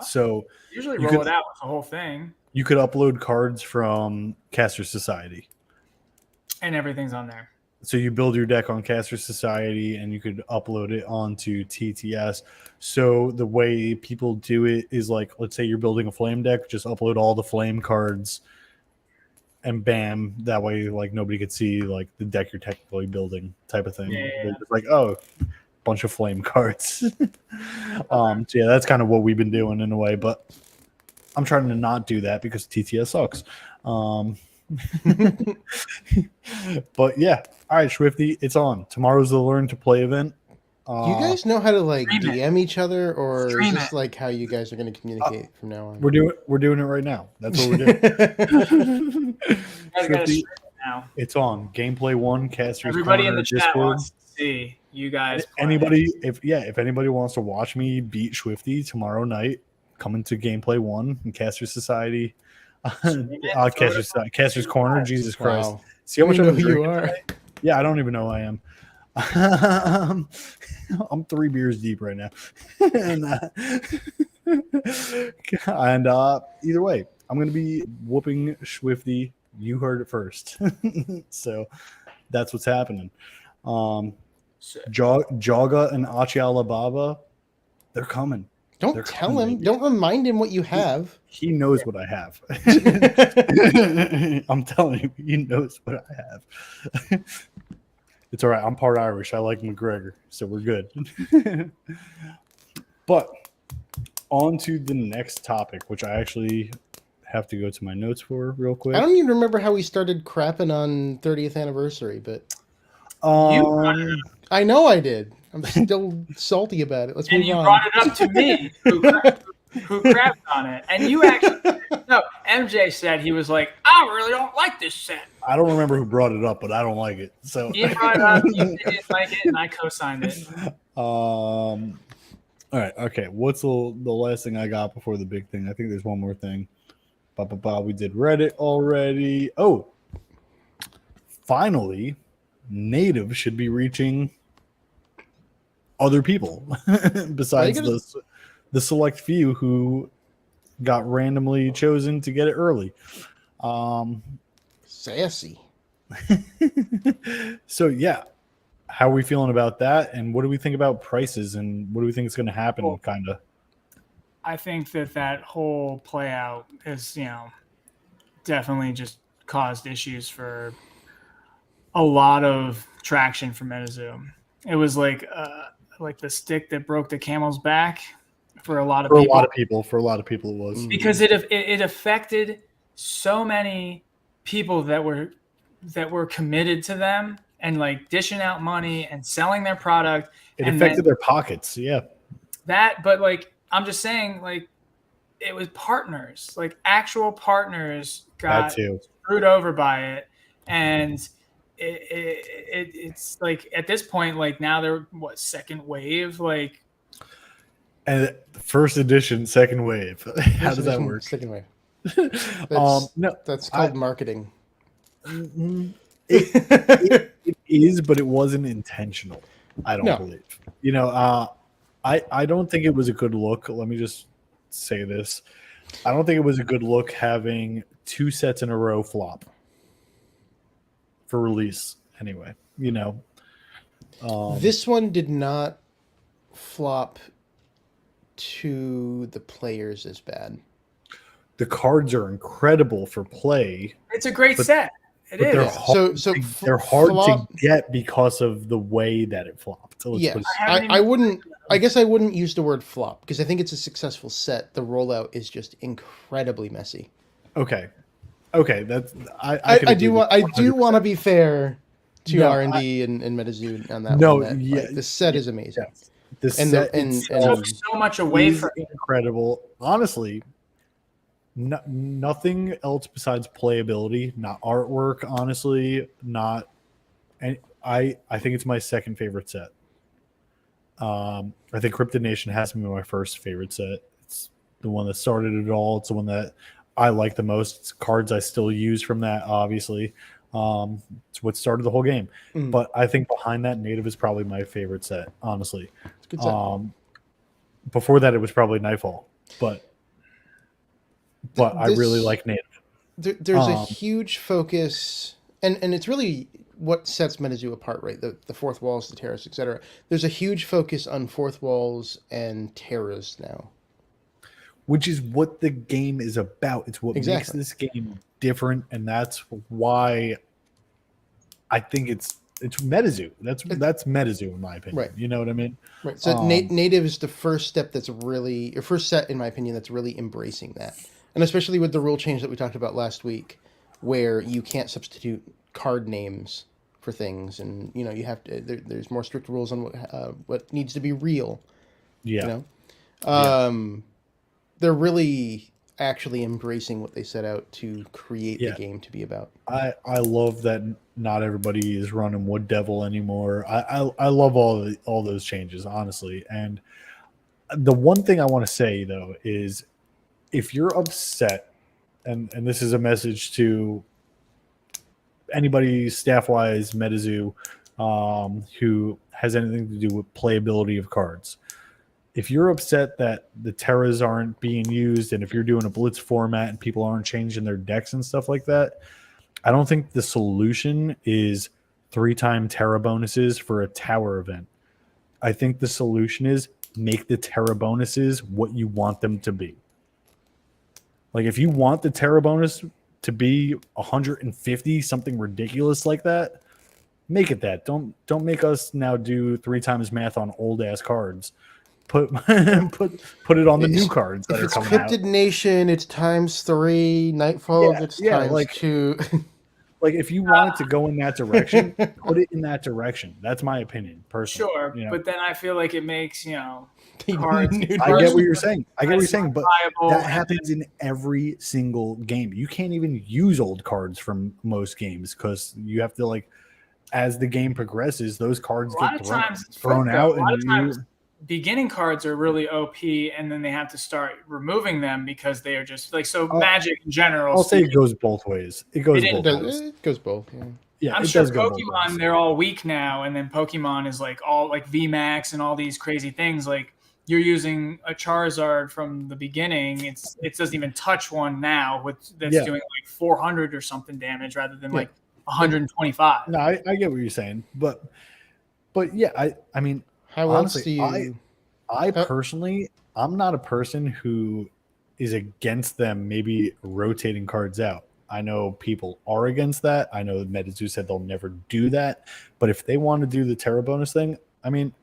So usually roll it out with the whole thing. You could upload cards from Caster Society, and everything's on there. So you build your deck on Caster Society, and you could upload it onto TTS. So the way people do it is like, let's say you're building a flame deck, just upload all the flame cards, and bam, that way like nobody could see like the deck you're technically building, type of thing. Yeah. It's like, oh, bunch of flame cards. So yeah, that's kind of what we've been doing in a way, but I'm trying to not do that because TTS sucks. But yeah, all right, Swifty, it's on. Tomorrow's the Learn to Play event. Do you guys know how to like Stream DM each other, or Stream is this it. like how you guys are going to communicate from now on? We're doing it right now. That's what we're doing. You guys gotta stream it now. It's on. Gameplay 1, Casters Everybody Corner, in the chat Discord. wants to see you guys play. If anybody wants to watch me beat Swifty tomorrow night, come into Gameplay 1 and Casters Society. Casters Corner. Jesus Christ! Wow. See how much I know I'm who you drinking are. tonight? Yeah, I don't even know who I am. I'm 3 beers deep right now, and either way, I'm gonna be whooping Swifty. You heard it first, so that's what's happening. Jaga and Achi Alibaba, they're coming. Don't tell him. Don't remind him what you have. He knows what I have. I'm telling you, he knows what I have. It's all right. I'm part Irish. I like McGregor, so we're good. But on to the next topic, which I actually have to go to my notes for real quick. I don't even remember how we started crapping on 30th anniversary, but I know I did. I'm still salty about it. Let's and move you on. brought it up to me, who crapped on it, and you actually no. MJ said he was like, I really don't like this set. I don't remember who brought it up, but I don't like it. So He brought it up. You didn't like it, and I co-signed it. All right. Okay. What's the last thing I got before the big thing? I think there's one more thing. We did Reddit already. Oh, finally, Native should be reaching other people besides the select few who got randomly chosen to get it early. Sassy. So yeah, how are we feeling about that, and what do we think about prices, and what do we think is going to happen? Well, kind of. I think that whole play out is, definitely just caused issues for a lot of traction for Metazoo. It was like the stick that broke the camel's back for a lot of people. For a lot of people, it was because it affected so many people that were committed to them and like dishing out money and selling their product. It affected their pockets. Yeah. But like, I'm just saying, like, it was partners, like actual partners got screwed over by it. And it's like, at this point, like now they're second wave, like. And first edition, second wave. How does that work? Second wave. That's called marketing. It is, but it wasn't intentional. I don't believe. I don't think it was a good look. Let me just say this. I don't think it was a good look having 2 sets in a row flop for release. Anyway, this one did not flop to the players as bad. The cards are incredible for play. It's a great set. It is. They're hard to get because of the way that it flopped. So yes, I guess I wouldn't use the word flop because I think it's a successful set. The rollout is just incredibly messy. Okay, that's I do want to be fair to R&D and Metazoo on that one. The set is amazing. Yes. The set took so much away from incredible. Honestly, nothing else besides playability, not artwork. Honestly, not. And I think it's my second favorite set. I think Cryptid Nation has to be my first favorite set. It's the one that started it all. It's the one that I like the most. It's cards I still use from that, obviously. It's what started the whole game. But I think behind that, Native is probably my favorite set, honestly. It's a good set. Before that, it was probably Nightfall. But I really like Native. There's a huge focus, and it's really what sets Metazoo apart, right? The fourth walls, the terrace, etc. There's a huge focus on fourth walls and terras now, which is what the game is about. It's what makes this game different, and that's why I think it's Metazoo. That's Metazoo in my opinion. Right. You know what I mean? Right. So Native is the first step first set in my opinion that's really embracing that, and especially with the rule change that we talked about last week, where you can't substitute card names for things, and you have to. There's more strict rules on what needs to be real. Yeah. They're really actually embracing what they set out to create the game to be about. I love that not everybody is running Wood Devil anymore. I love all those changes, honestly. And the one thing I want to say though is if you're upset, and this is a message to anybody staff-wise, Metazoo, who has anything to do with playability of cards. If you're upset that the terras aren't being used, and if you're doing a blitz format and people aren't changing their decks and stuff like that, I don't think the solution is 3-time terra bonuses for a tower event. I think the solution is make the terra bonuses what you want them to be. Like if you want the terra bonus to be 150, something ridiculous like that, make it that. Don't make us now do 3 times math on old ass cards. put put it on the new cards that If are it's coming out. Cryptid Nation, it's ×3. Nightfall Yeah, gets yeah, like- ×2. Like if you want it to go in that direction, put it in that direction. That's my opinion, personally. Sure, you know? but then I feel like it makes The cards. new I get version. what you're saying. But viable. that happens in every single game. You can't even use old cards from most games because you have to like, as the game progresses, those cards A lot get of times it's thrown flipped, out. though. A lot And of times beginning cards are really OP, and then they have to start removing them because they are just like Magic in general. I'll say it goes both ways. It goes both ways. It goes both. Yeah. Yeah, I'm it sure does go both Pokemon, ways. they're all weak now, and then Pokemon is like all like VMAX and all these crazy things. Like you're using a Charizard from the beginning. It doesn't even touch one now that's doing like 400 or something damage rather than like 125. No, I get what you're saying, but yeah, I mean, How honestly, else do you? I personally, I'm not a person who is against them maybe rotating cards out. I know people are against that. I know Metazoo said they'll never do that. But if they want to do the Terra bonus thing, I mean,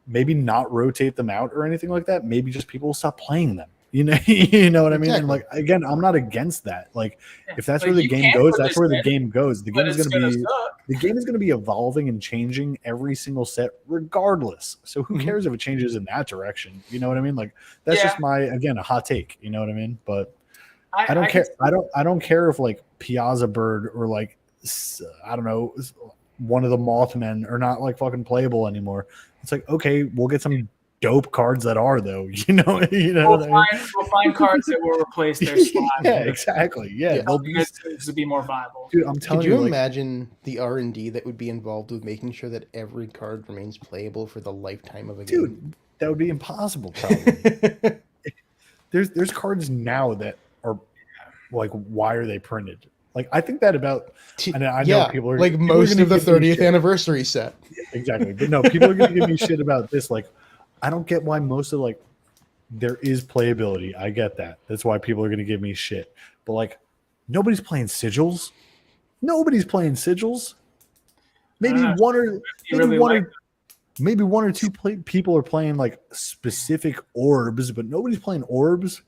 maybe not rotate them out or anything like that. Maybe just people will stop playing them. You know, you know what I mean? And like again, I'm not against that. Like if that's Like, where the you game can goes, put that's this where the in, game goes. The but game is it's going to gonna be suck. the game is going to be evolving and changing every single set regardless. So who cares if it changes in that direction? You know what I mean? Like that's just my again a hot take. You know what I mean? But I don't care. I don't care if like Piazza Bird or like I don't know one of the Mothmen are not like fucking playable anymore. It's like okay, we'll get some dope cards that are though. You know what I mean? We'll find cards that will replace their slot. Yeah, exactly. Yeah, they'll be, to be more viable. dude, I'm telling Could you like, imagine the R&D that would be involved with making sure that every card remains playable for the lifetime of a game? dude, that would be impossible. Probably. There's cards now that are like, why are they printed? Like, I think that about. And I know people are like people most are of the gonna give me 30th shit. anniversary set. Exactly, but no, people are going to give me shit about this. Like, I don't get why most of like there is playability. I get that. That's why people are going to give me shit. But like, nobody's playing sigils. Nobody's playing sigils. Maybe one or maybe one or two people are playing like specific orbs, but nobody's playing orbs.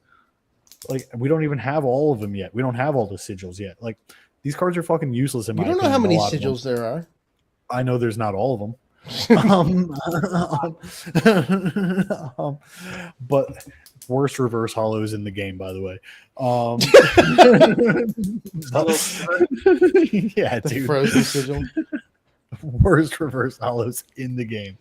Like we don't even have all of them yet. We don't have all the sigils yet. Like these cards are fucking useless in my opinion. You don't know how many a lot of them. sigils there are. I know there's not all of them. But worst reverse hollows in the game, by the way. Yeah, The dude. frozen sigil. Worst reverse hollows in the game.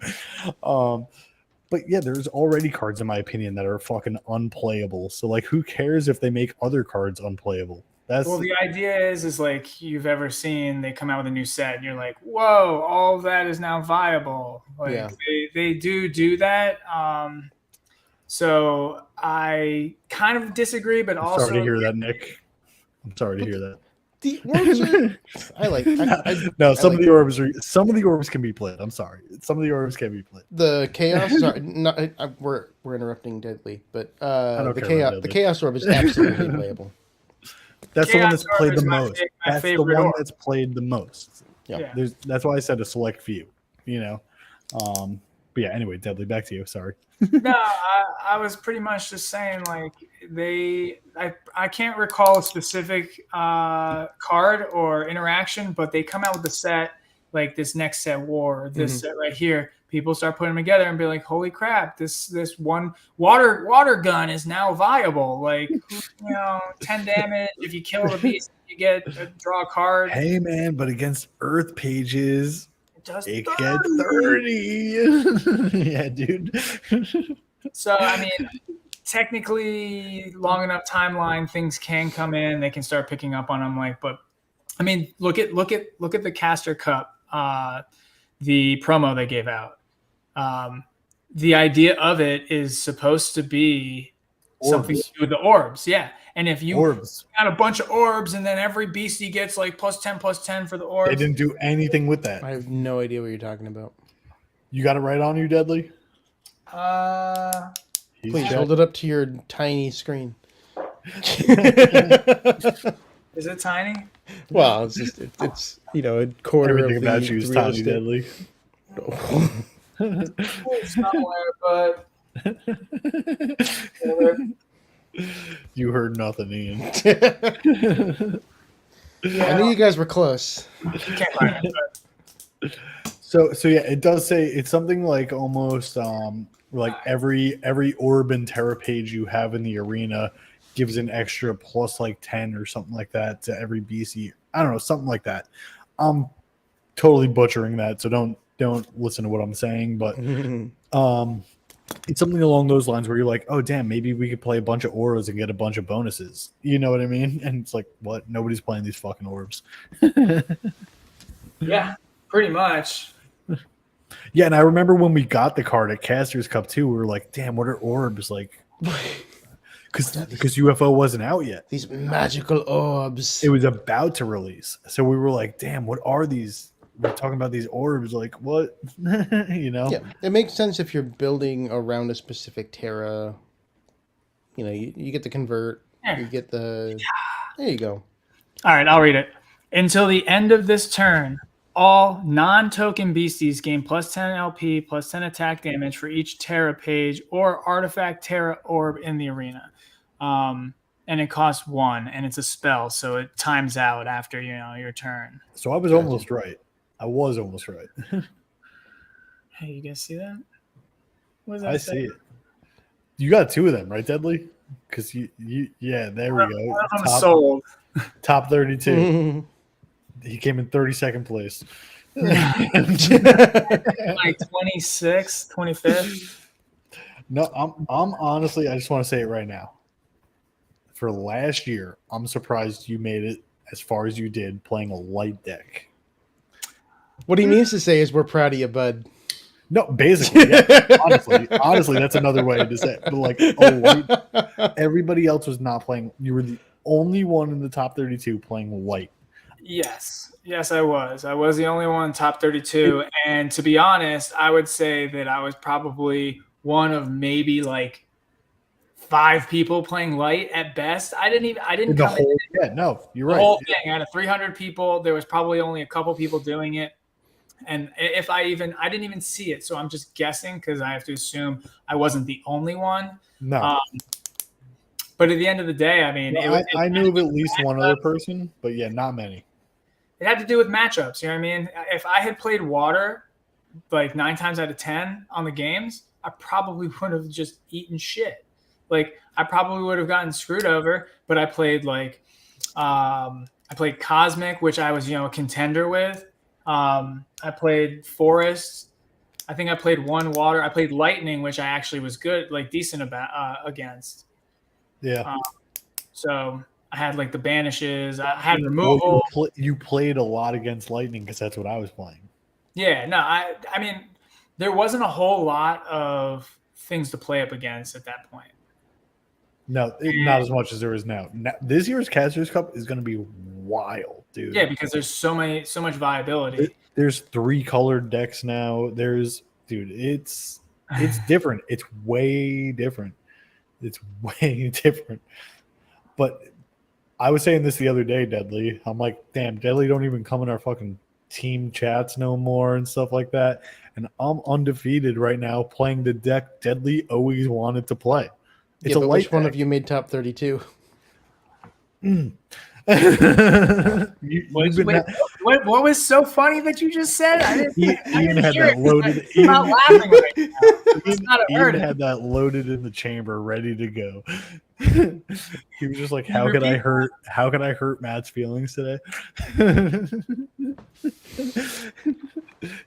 But yeah, there's already cards, in my opinion, that are fucking unplayable. So like, who cares if they make other cards unplayable? Well, the idea is like you've ever seen they come out with a new set and you're like, whoa, all of that is now viable. Like they do that. So I kind of disagree, but also sorry to hear that, Nick. I'm sorry to hear that. The orbs are, I like. No, some of the orbs can be played. I'm sorry, some of the orbs can be played. The chaos. Sorry, not, we're interrupting Deadly, but the chaos orb is absolutely playable. That's the one that's played the most. That's the one that's played the most. Yeah. That's why I said a select few. You know, but yeah. Anyway, Deadly, back to you. Sorry. No, I was pretty much just saying like I can't recall a specific card or interaction, but they come out with the set like this next set war, this set right here. People start putting them together and be like, "Holy crap! This one water gun is now viable." Like 10 damage. If you kill the beast, you get draw a card. Hey man, but against Earth pages. It gets 30. Yeah, dude. So I mean, technically, long enough timeline, things can come in. They can start picking up on them. Like, but I mean, look at the Caster Cup, the promo they gave out. The idea of it is supposed to be something to do with the orbs. Yeah. And if you got a bunch of orbs and then every beastie gets like +10/+10 for the orbs. They didn't do anything with that. I have no idea what you're talking about. You got it right on you, Deadly? Please hold it up to your tiny screen. Is it tiny? Well, it's just it's a quarter Everything of the about you is tiny, Deadly. Somewhere, but You heard nothing, Ian. I knew you guys were close. Can't find it, but So yeah, it does say it's something like almost like every orb and terra page you have in the arena gives an extra plus like 10 or something like that to every BC. I don't know, something like that. I'm totally butchering that, so don't listen to what I'm saying, but it's something along those lines where you're like, oh damn, maybe we could play a bunch of auras and get a bunch of bonuses. You know what I mean? And it's like, what? Nobody's playing these fucking orbs. yeah, pretty much. Yeah, and I remember when we got the card at Caster's Cup too, we were like, damn, what are orbs? Like, because UFO wasn't out yet. These magical orbs. It was about to release. So we were like, damn, what are these? We're talking about these orbs. Like, what? You know? Yeah, it makes sense if you're building around a specific Terra. You know, you get the convert. Yeah. You get the... There you go. All right, I'll read it. Until the end of this turn, all non-token beasties gain plus 10 LP, plus 10 attack damage for each Terra page or artifact Terra orb in the arena. And it costs 1, and it's a spell, so it times out after, your turn. So I was almost right. I was almost right. Hey, you guys see that? What does I that say? see it. You got 2 of them, right, Deadly? Because yeah, there we go. I'm sold. Top 32. He came in 32nd place. Like 26th, 25th. No, I'm honestly, I just want to say it right now. For last year, I'm surprised you made it as far as you did playing a light deck. What he means to say is we're proud of you, bud. No, basically, yeah. honestly, that's another way to say it. But like, everybody else was not playing. You were the only one in the top 32 playing white. Yes, I was. I was the only one top 32. And to be honest, I would say that I was probably one of maybe like 5 people playing light at best. I didn't The whole, yeah, no, you're right. The whole thing. Out of 300 people, there was probably only a couple people doing it. And if I didn't even see it. So I'm just guessing because I have to assume I wasn't the only one. No. But at the end of the day, I mean, I knew of at least one other person, but yeah, not many. It had to do with matchups. You know what I mean? If I had played water like 9 times out of 10 on the games, I probably would have just eaten shit. Like I probably would have gotten screwed over, but I played like I played Cosmic, which I was, a contender with. I played Forest. I think I played 1 water. I played Lightning, which I actually was good, like decent about against. Yeah. So I had like the banishes. I had removal. Well, you played a lot against Lightning because that's what I was playing. Yeah. No, I mean, there wasn't a whole lot of things to play up against at that point. No, not as much as there is now. This year's Caster's Cup is going to be wild, dude. Yeah, because there's so much viability. There's 3 colored decks now. It's different. It's way different. It's way different. But I was saying this the other day, Deadly. I'm like, damn, Deadly don't even come in our fucking team chats no more and stuff like that. And I'm undefeated right now playing the deck Deadly always wanted to play. It's yeah, a but light which one deck. of you made top 32? What was so funny that you just said? Ian had that loaded. I'm not laughing right now. It's not a Ian had that loaded in the chamber, ready to go. He was just like, "How can I hurt Matt's feelings today?"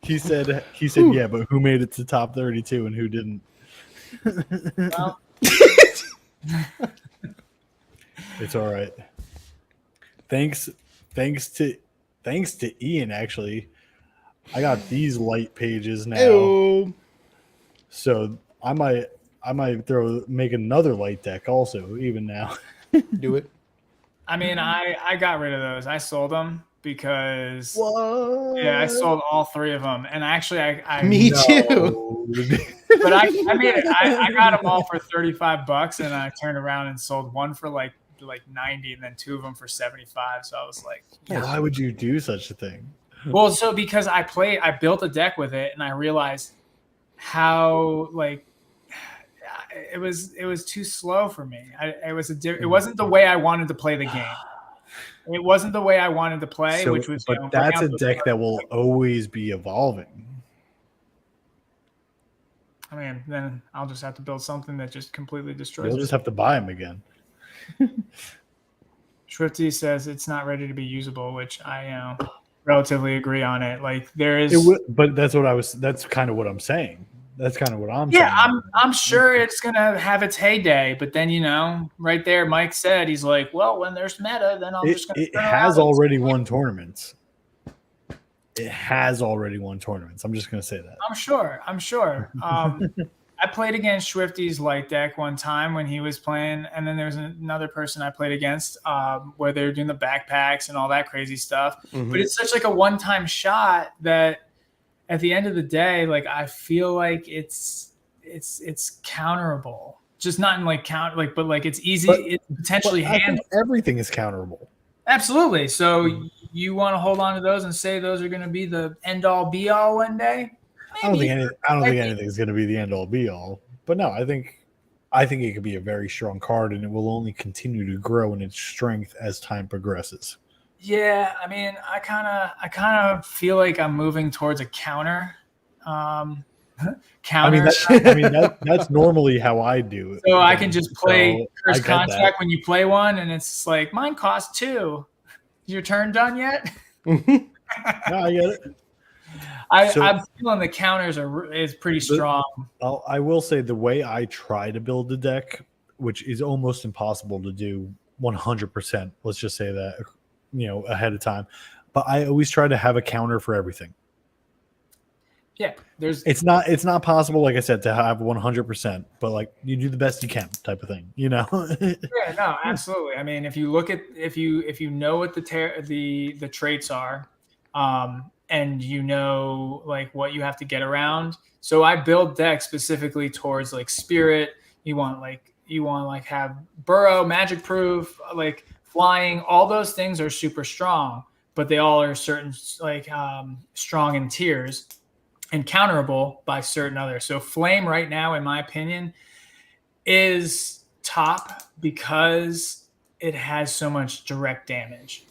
He said, "Yeah, but who made it to top 32 and who didn't?" Well, it's all right. Thanks to Ian. Actually, I got these light pages now. Ew. So I might make another light deck also. Even now, Do it. I mean, I got rid of those. I sold them because what? yeah, I sold all 3 of them, and actually, I Me too. But I made it. I got them all for $35, and I turned around and sold 1 for like 90, and then 2 of them for 75. So I was like, yeah. Why would you do such a thing? Well, so because I built a deck with it, and I realized how it was too slow for me. It wasn't the way I wanted to play the game. It wasn't the way I wanted to play, which was. But that's a deck that will always be evolving. I mean, then I'll just have to build something that just completely destroys. You'll just have to buy them again. Swifty says it's not ready to be usable, which I relatively agree on it. Like there is, but that's kind of what I'm saying. That's kind of what I'm saying. Yeah, I'm sure it's gonna have its heyday, but then right there, Mike said he's like, well, when there's meta, then I'm just gonna. It has already won tournaments. It has already won tournaments. I'm just gonna say that. I'm sure. I played against Swifty's light deck one time when he was playing, and then there was another person I played against where they were doing the backpacks and all that crazy stuff. Mm-hmm. But it's such like a one-time shot that at the end of the day, like I feel like it's counterable. Just not in like but like it's easy. It's potentially handled. Everything is counterable. Absolutely. So you want to hold on to those and say those are going to be the end all be all one day? Maybe. I don't think anything is going to be the end all be all. But no, I think it could be a very strong card, and it will only continue to grow in its strength as time progresses. Yeah, I mean, I kind of feel like I'm moving towards a counter. Counter. That's normally how I do it. So I can just play Curse Contract when you play one, and it's like mine costs 2. Is your turn done yet? No, I get it. I'm feeling the counters is pretty strong. I will say the way I try to build the deck, which is almost impossible to do 100%. Let's just say that. Ahead of time, but I always try to have a counter for everything. Yeah, it's not possible, like I said, to have 100%, but like you do the best you can, type of thing. Yeah, no, absolutely. I mean, if you look at if you know what the traits are, and like what you have to get around. So I build decks specifically towards like spirit. You want have burrow, magic proof, like. Flying, all those things are super strong, but they all are certain strong in tiers and counterable by certain others. So flame right now, in my opinion, is top because it has so much direct damage.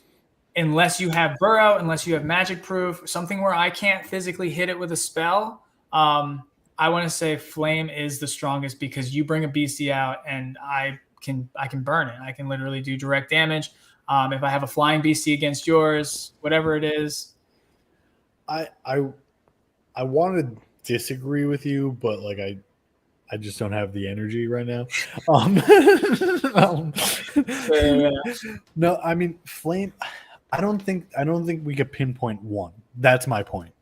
Unless you have burrow, unless you have magic proof, something where I can't physically hit it with a spell, I want to say flame is the strongest because you bring a beastie out and I can burn it. I can literally do direct damage. If I have a flying beastie against yours, whatever it is. I want to disagree with you, but like I just don't have the energy right now. No, I mean flame. I don't think we could pinpoint one. That's my point.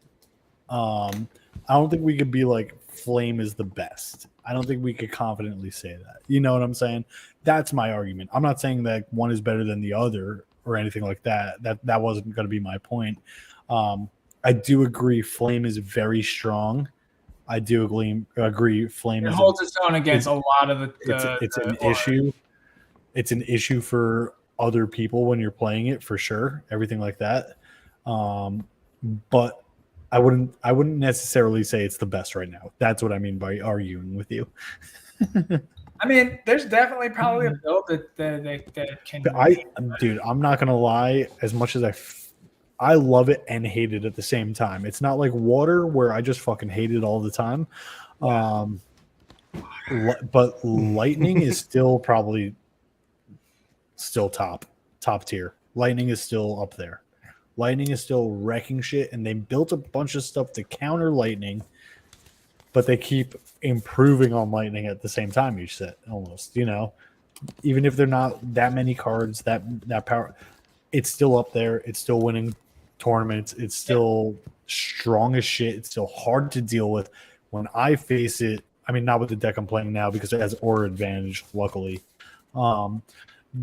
I don't think we could be like flame is the best. I don't think we could confidently say that. You know what I'm saying? That's my argument. I'm not saying that one is better than the other or anything like that. That wasn't going to be my point. I do agree flame is very strong. I do agree flame holds its own against a lot of it's an issue. It's an issue for other people when you're playing it, for sure. Everything like that. But I wouldn't necessarily say it's the best right now. That's what I mean by arguing with you. I mean, there's definitely probably a build that can. Dude, I'm not gonna lie. As much as I love it and hate it at the same time. It's not like water where I just fucking hate it all the time. But lightning is still probably top tier. Lightning is still up there. Lightning is still wrecking shit, and they built a bunch of stuff to counter lightning, but they keep improving on lightning at the same time. You said almost, even if they're not that many cards, that power, it's still up there. It's still winning tournaments. It's still strong as shit. It's still hard to deal with. When I face it, I mean, not with the deck I'm playing now because it has aura advantage, luckily.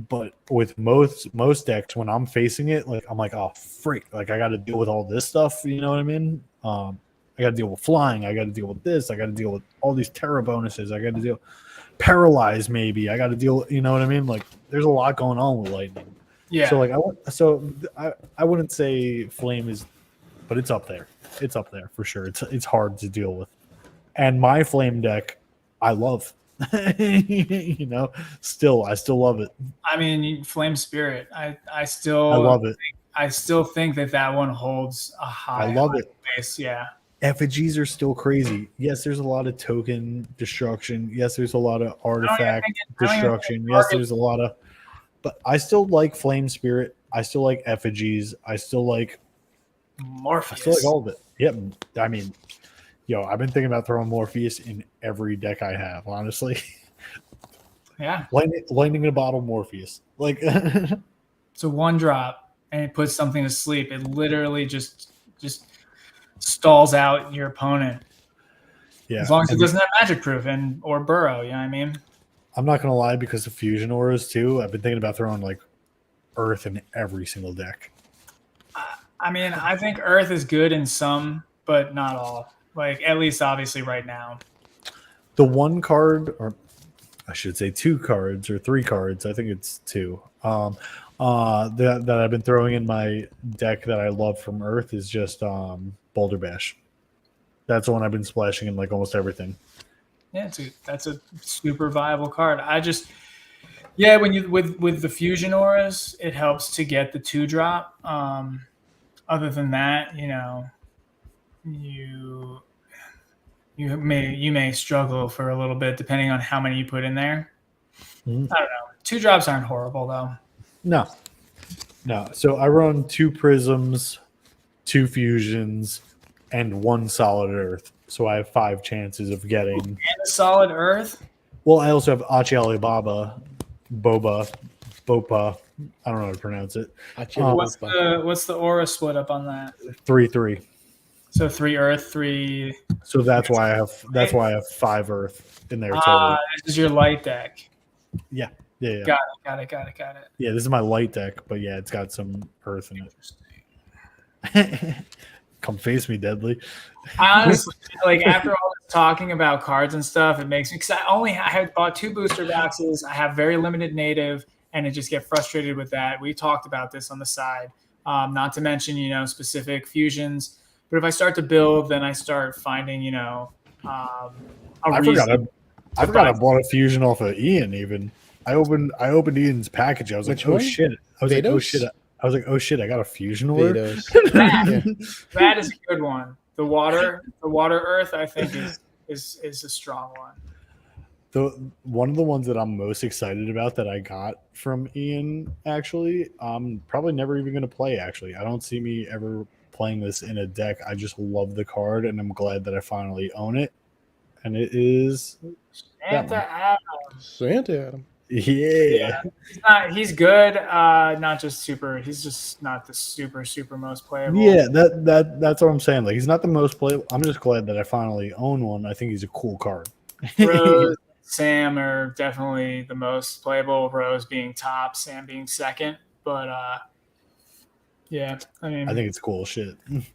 But with most decks, when I'm facing it, like I'm like, oh freak, like I got to deal with all this stuff. You know what I mean? I got to deal with flying. I got to deal with this. I got to deal with all these terror bonuses. I got to deal paralyzed. Maybe I got to deal. You know what I mean? Like there's a lot going on with lightning. Yeah. So like I wouldn't say flame is, but it's up there. It's up there for sure. It's hard to deal with. And my flame deck, I love. You know, I still love it. I mean, Flame Spirit. I I still love it. I still think that one holds a I high love it. place. Yeah. Effigies are still crazy. Yes, there's a lot of token destruction. Yes, there's a lot of artifact I don't even think destruction. it Yes, targets there's a lot of, but I still like Flame Spirit. I still like effigies. I still like Morpheus. all of it. Yep. I mean, yo, I've been thinking about throwing Morpheus in every deck I have, honestly. Yeah. Lightning in a bottle Morpheus. Like It's a 1-drop and it puts something to sleep. It literally just stalls out your opponent. yeah. As long as it And doesn't have magic proof or burrow, you know what I mean? I'm not gonna lie, because of fusion auras too, I've been thinking about throwing like Earth in every single deck. I mean, I think Earth is good in some, but not all. Like, at least obviously right now. The one card, or I should say 2 cards or 3 cards, I think it's 2. That I've been throwing in my deck that I love from Earth is just Boulder Bash. That's the one I've been splashing in like almost everything. Yeah, that's a super viable card. Yeah, when you with the fusion auras, it helps to get the 2-drop. Other than that, you know, you may struggle for a little bit depending on how many you put in there. Mhm. I don't know. 2-drops aren't horrible though. No. So I run 2 prisms, 2 fusions, and 1 solid Earth. So I have 5 chances of getting. And a solid Earth. Well, I also have Achi Alibaba, Boba. I don't know how to pronounce it. What's the aura split up on that? 3/3. So 3 Earth, 3. So that's why I have 5 Earth in there total. This is your light deck. Yeah. Got it. Yeah, this is my light deck, but yeah, it's got some Earth in it. Come face me, Deadly. Honestly, like after all this talking about cards and stuff, it makes me, because I have bought 2 booster boxes. I have very limited native, and I just get frustrated with that. We talked about this on the side, not to mention, you know, specific fusions. But if I start to build, then I start finding, you know, I forgot I bought a fusion off of Ian. Even I opened Ian's package. I was Which like, oh one? shit! I was like, oh shit! I got a fusion order. That is a good one. The water Earth, I think is a strong one. One of the ones that I'm most excited about that I got from Ian, actually, I'm probably never even going to play. Actually, I don't see me ever playing this in a deck. I just love the card, and I'm glad that I finally own it. And it is Santa Adam. Yeah. He's good. Not just super. He's just not the super most playable. Yeah, that's what I'm saying. Like, he's not the most playable. I'm just glad that I finally own one. I think he's a cool card. Rose, Sam are definitely the most playable. Rose being top, Sam being second. But yeah, I mean, I think it's cool shit. it's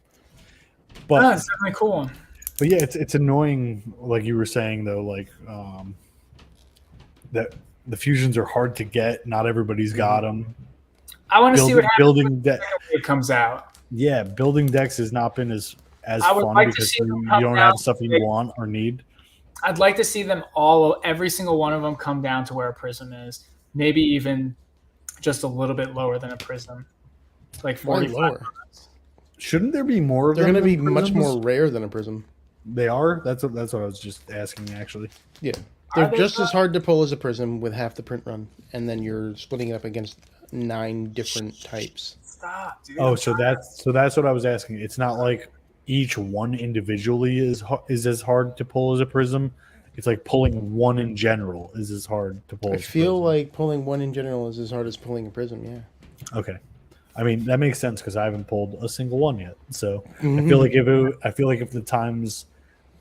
But definitely cool. But yeah, it's annoying, like you were saying though, like that the fusions are hard to get. Not everybody's got them. I want to see what happens building when the second wave comes out. Yeah, building decks has not been as I would fun like to because see you them come don't down have stuff to you want or need. I'd like to see them all, every single one of them, come down to where a prism is. Maybe even just a little bit lower than a prism, like 45. Lower. Shouldn't there be more of They're them? going to be than much prisms? more rare than a prism. They are. That's what I was just asking. Actually, Yeah, Are they're they just not? as hard to pull as a prism with half the print run, and then you're splitting it up against 9 different types. Stop, dude. oh, so that's what I was asking. It's not like each one individually is as hard to pull as a prism. It's like pulling one in general is as hard to pull. I as a feel prism. like pulling one in general is as hard as pulling a prism. Yeah. Okay. I mean, that makes sense because I haven't pulled a single one yet. So I Mm-hmm. feel like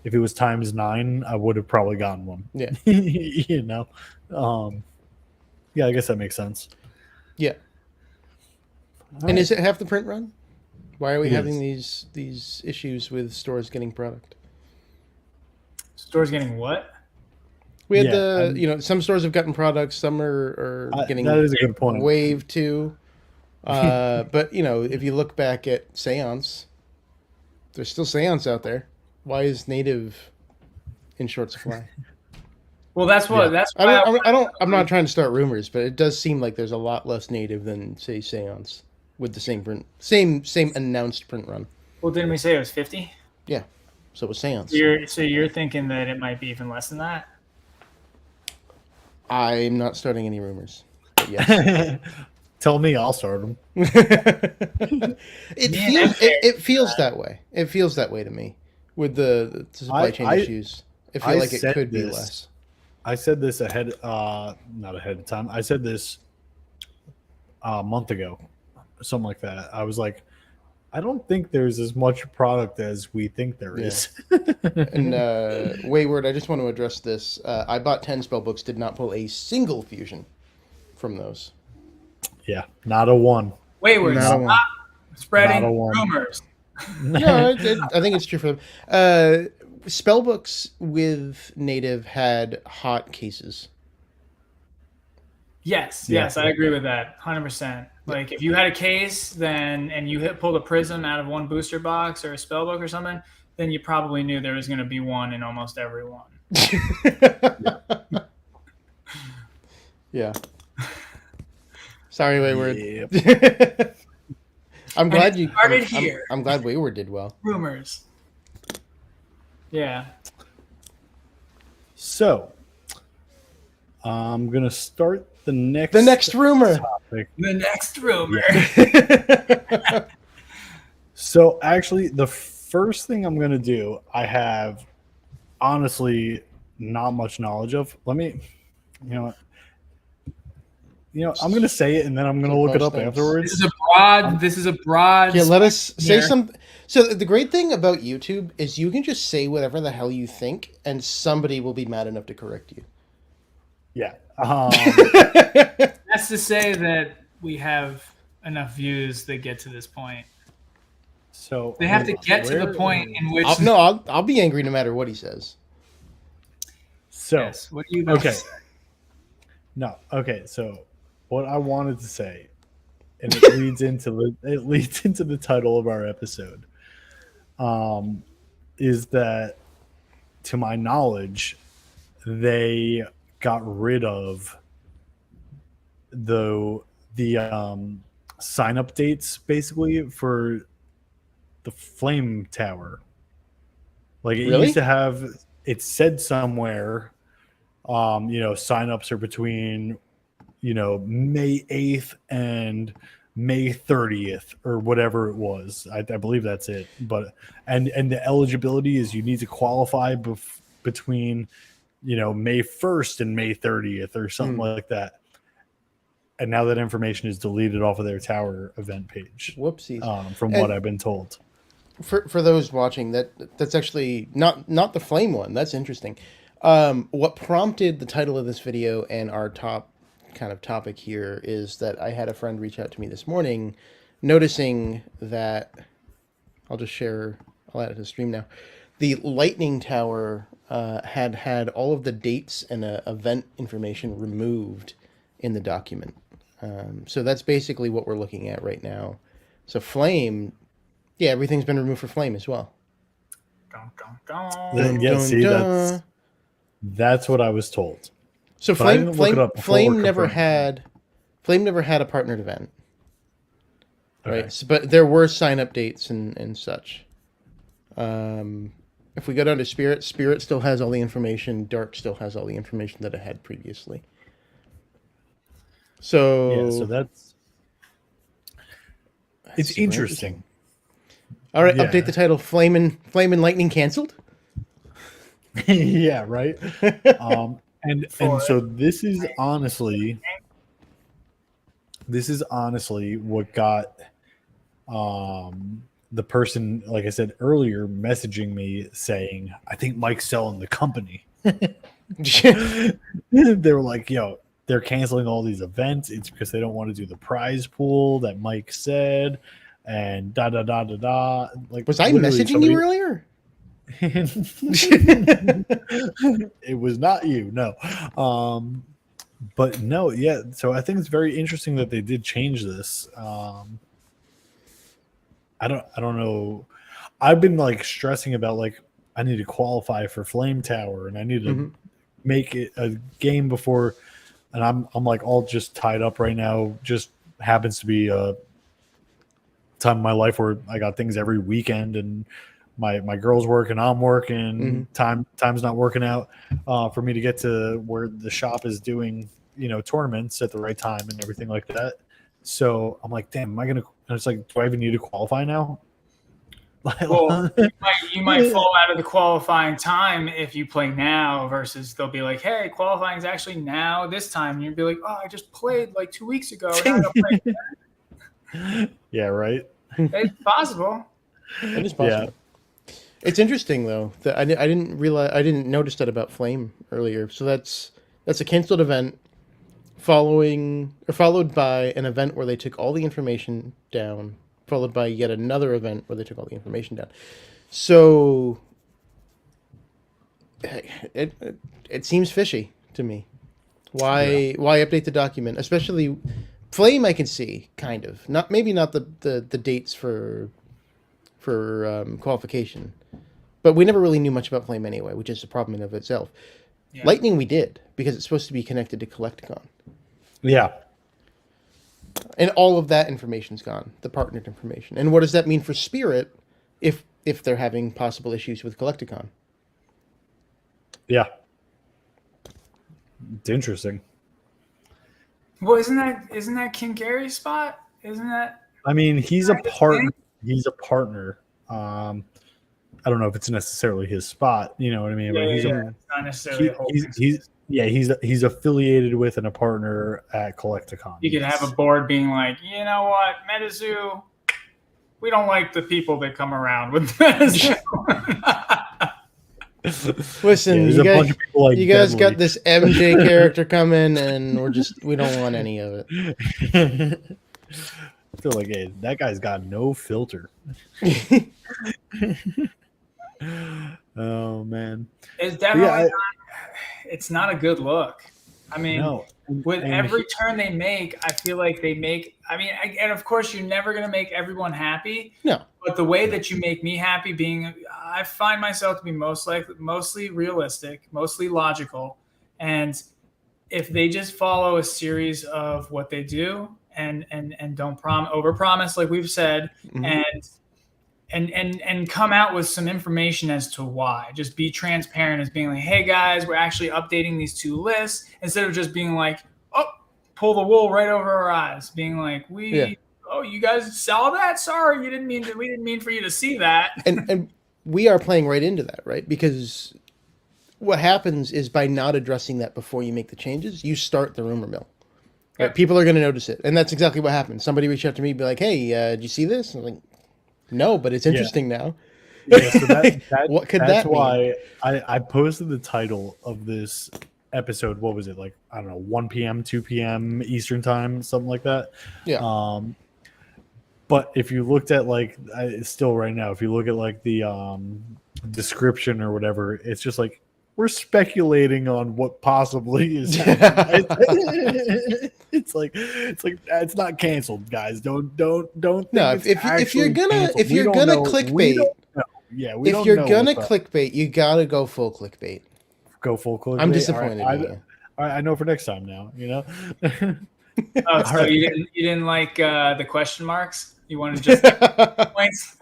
if it was times 9, I would have probably gotten one. Yeah. You know. Yeah, I guess that makes sense. Yeah. All And right. is it half the print run? Why are we It having is. these issues with stores getting product? Store's getting what? We had Yeah, some stores have gotten products, some are getting that is a good point. wave 2. But if you look back at Seance, there's still Seance out there. Why is native in short supply? Well, that's what Yeah. that's why I'm not trying to start rumors, but it does seem like there's a lot less native than say Seance with the same print, same announced print run. Well, didn't we say it was 50? Yeah, so it was Seance. So you're thinking that it might be even less than that? I'm not starting any rumors. But yes. Tell me, I'll start them. It feels that way. It feels that way to me with the supply chain issues. I feel like it could be less. I said this not ahead of time. I said this a month ago, something like that. I was like, I don't think there's as much product as we think there is. And Wayward, I just want to address this. I bought 10 spell books, did not pull a single fusion from those. Yeah, not a one. Wayward, stop spreading Not a one. rumors. No, I think it's true for them. Spellbooks with native had hot cases. Yes, I agree with that, 100%. Like if you had a case, and you pulled a prism out of one booster box or a spell book or something, then you probably knew there was going to be one in almost every one. Yeah. Sorry, Wayward. Yep. I'm glad you started here. I'm glad Wayward did well. Rumors. Yeah. So, I'm gonna start the next rumor. topic. The next rumor. So, actually, the first thing I'm gonna do, I have honestly not much knowledge of. Let me, I'm gonna say it and then I'm gonna look it up afterwards. This is a broad. Yeah, let us say something. So the great thing about YouTube is you can just say whatever the hell you think, and somebody will be mad enough to correct you. Yeah. That's to say that we have enough views that get to this point. So they have to get to the point in which. I'll be angry no matter what he says. So yes, what do you okay? Say? No, okay. So what I wanted to say, and it leads into the title of our episode, is that to my knowledge, they got rid of the sign up dates basically for the Flame Tower. Like it used to have, it said somewhere, signups are between, May 8th and May 30th or whatever it was. I believe that's it. But and the eligibility is you need to qualify between, May 1st and May 30th or something like that. And now that information is deleted off of their tower event page. Whoopsies. From what I've been told. For those watching, that's actually not the Flame one. That's interesting. What prompted the title of this video and our top kind of topic here is that I had a friend reach out to me this morning noticing that I'll add it to the stream now. The Lightning Tower had all of the dates and event information removed in the document. So that's basically what we're looking at right now. So Flame, yeah, everything's been removed for Flame as well. That's what I was told. So Flame never had a partnered event, right? Okay. So, but there were sign up dates and such. If we go down to Spirit still has all the information. Dark still has all the information that it had previously. So it's interesting. All right, update the title. Flame and Lightning canceled. Yeah, right. And so this is honestly what got the person, like I said earlier, messaging me saying, I think Mike's selling the company. They were like, yo, they're canceling all these events. It's because they don't want to do the prize pool that Mike said, and da da da da da. Like, was I messaging you earlier? It was not you, no. But no, yeah. So I think it's very interesting that they did change this. I don't know. I've been like stressing about like I need to qualify for Flame Tower and I need to make it a game before, and I'm like all just tied up right now. Just happens to be a time in my life where I got things every weekend, and my girl's working, I'm working, time's not working out for me to get to where the shop is doing, tournaments at the right time and everything like that. So I'm like, damn, am I gonna? And it's like, do I even need to qualify now? Well, you might fall out of the qualifying time if you play now versus they'll be like, hey, qualifying is actually now this time. And you'll be like, oh, I just played like 2 weeks ago. And I don't play again. Yeah, right. It's possible. It is possible. Yeah. It's interesting though that I didn't notice that about Flame earlier. So that's a canceled event followed by an event where they took all the information down, followed by yet another event where they took all the information down. So it seems fishy to me. Why update the document? Especially Flame, I can see kind of maybe not the dates for qualification, but we never really knew much about Flame anyway, which is a problem in of itself. Yeah. Lightning we did because it's supposed to be connected to Collecticon. Yeah. And all of that information's gone, the partnered information. And what does that mean for Spirit if they're having possible issues with Collecticon? Yeah. It's interesting. Well, isn't that King Gary's spot? Isn't that? I mean, he's a partner. He's a partner. I don't know if it's necessarily his spot. You know what I mean? Yeah, but not necessarily. He's affiliated with and a partner at Collecticon. You could have a board being like, you know what, Metazoo, we don't like the people that come around with Metazoo. Listen, you guys got this MJ character coming, and we don't want any of it. I feel like, hey, that guy's got no filter. Oh man, it's definitely it's not a good look. I mean, no. With every turn they make, I feel like they make. I mean, and of course, you're never going to make everyone happy. No. But the way that you make me happy, I find myself to be mostly realistic, mostly logical, and if they just follow a series of what they do and don't overpromise, like we've said, and come out with some information as to why. Just be transparent as being like, hey guys, we're actually updating these 2 lists, instead of just being like, oh, pull the wool right over our eyes, being like, oh, you guys saw that? Sorry, we didn't mean for you to see that. And we are playing right into that, right? Because what happens is by not addressing that before you make the changes, you start the rumor mill. Right? Yep. People are going to notice it. And that's exactly what happened. Somebody reached out to me and be like, hey, did you see this? I'm like, no, but it's interesting now. Yeah, so what could that mean? That's why I posted the title of this episode. What was it? Like, I don't know, 1 p.m., 2 p.m. Eastern time, something like that. Yeah. But if you looked at still right now, if you look at like the description or whatever, it's just like, we're speculating on what possibly is happening. It's not canceled, guys. Don't. No, if you're gonna clickbait, if you're gonna clickbait, you gotta go full clickbait. Go full clickbait. I'm disappointed. All right, I know for next time now. You know. Oh, so right. you didn't like the question marks? You wanted to just points?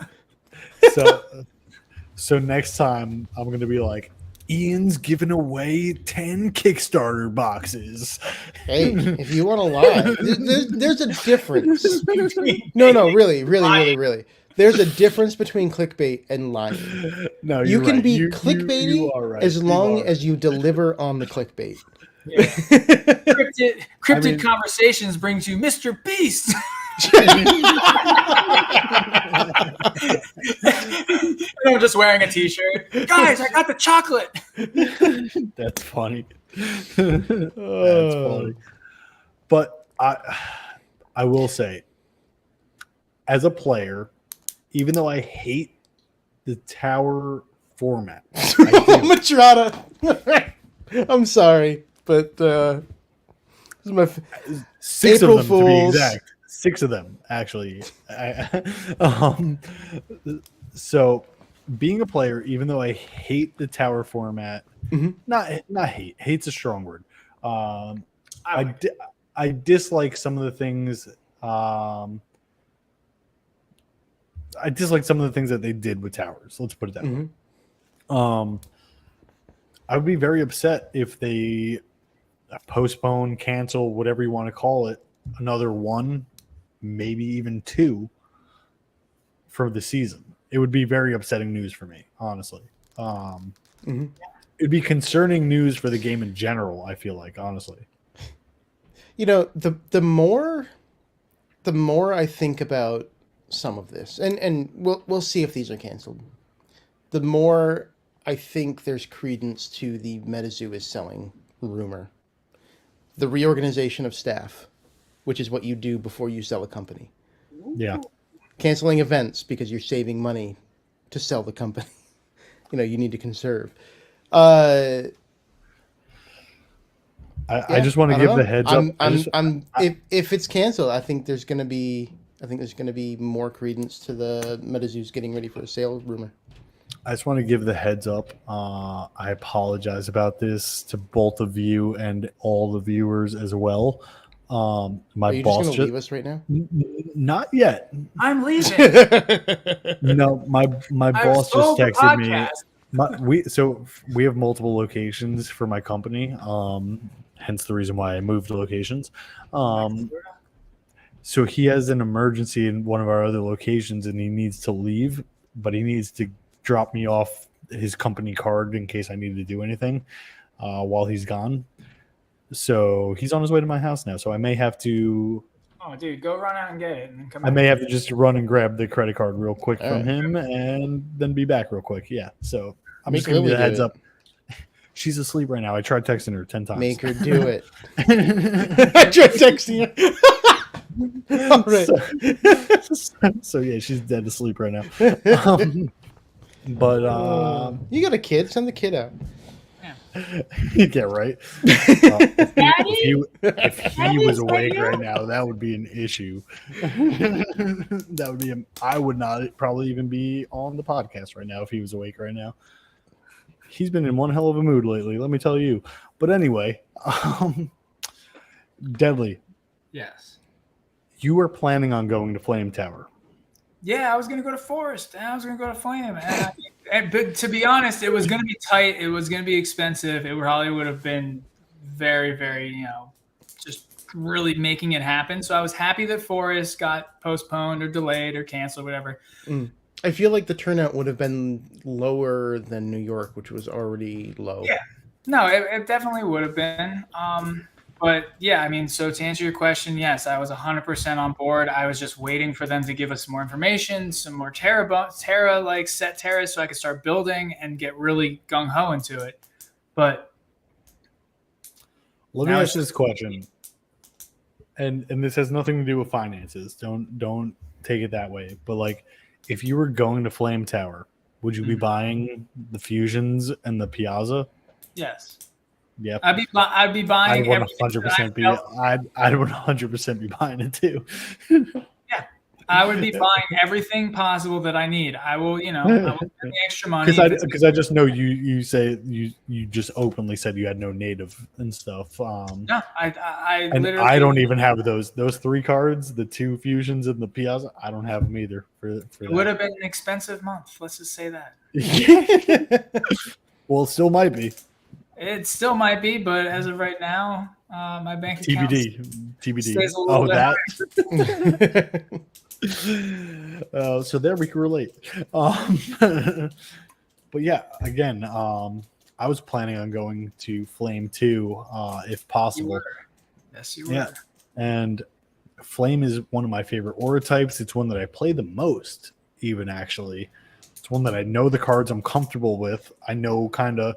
So next time I'm gonna be like, Ian's giving away 10 Kickstarter boxes. Hey, if you want to lie, there's a difference. No, really. There's a difference between clickbait and lying. No, you can right. be clickbaity you are right. as long as you deliver on the clickbait. Yeah. Cryptid Conversations brings you Mr. Beast. I'm just wearing a t-shirt. Guys, I got the chocolate. That's funny. That's funny. But I will say, as a player, even though I hate the tower format, Matrata. I'm sorry, but this is my 6 April of them Fools. To be exact. 6 of them, actually. So being a player, even though I hate the tower format, not hate. Hate's a strong word. I dislike some of the things. I dislike some of the things that they did with towers. Let's put it that way. I would be very upset if they postpone, cancel, whatever you want to call it, another one, maybe even two for the season. It would be very upsetting news for me, honestly. It'd be concerning news for the game in general, I feel like, honestly. You know, the more I think about some of this, and we'll see if these are canceled, the more I think there's credence to the Metazoo is selling rumor. The reorganization of staff, which is what you do before you sell a company. Yeah. Canceling events because you're saving money to sell the company. You know, you need to conserve. I just want to give the heads up. If it's canceled, I think there's going to be more credence to the Metazoo's getting ready for a sale rumor. I just want to give the heads up. I apologize about this to both of you and all the viewers as well. My Are you boss just going to leave us right now? Not yet. I'm leaving. No, my boss just texted me. We have multiple locations for my company. Hence the reason why I moved locations. So he has an emergency in one of our other locations and he needs to leave, but he needs to drop me off his company card in case I need to do anything while he's gone. So he's on his way to my house now. So I may have to. Oh, dude, go run out and get it, and then come I back. may have to just run and grab the credit card real quick from him, and then be back real quick. Yeah. So I'm just giving you the heads up. She's asleep right now. I tried texting her 10 times. Make her do it. I tried texting her. All right. So yeah, she's dead asleep right now. But you got a kid? Send the kid out. Yeah, right. If he was awake right now, that would be an issue. That would be. I would not probably even be on the podcast right now if he was awake right now. He's been in one hell of a mood lately, let me tell you. But anyway, Deadly. Yes. You were planning on going to Flame Tower. Yeah, I was going to go to Forest, and I was going to go to Flame. But to be honest, it was going to be tight. It was going to be expensive. It probably would have been very, very, just really making it happen. So I was happy that Forest got postponed or delayed or canceled, whatever. I feel like the turnout would have been lower than New York, which was already low. Yeah. No, it definitely would have been. But yeah, I mean, so to answer your question, yes, I was 100% on board. I was just waiting for them to give us more information, some more Terra like set Terra, so I could start building and get really gung ho into it. But let me ask this question, and this has nothing to do with finances. Don't take it that way. But like, if you were going to Flame Tower, would you be buying the fusions and the Piazza? Yes. Yep. I'd be buying. I'd 100% be. I'd 100% be buying it too. Yeah, I would be buying everything possible that I need. I will, I will spend the extra money because I just know you say you just openly said you had no native and stuff. No, I and literally. I don't even have those 3 cards, the 2 fusions and the Piazza. I don't have them either. It would have been an expensive month. Let's just say that. Well, it still might be. It still might be, but as of right now, my bank account TBD. stays a little bit that. So there we can relate. But yeah, again, I was planning on going to Flame 2 if possible. Yes, you were. Yeah, and Flame is one of my favorite aura types. It's one that I play the most, even actually. It's one that I know the cards I'm comfortable with. I know kind of.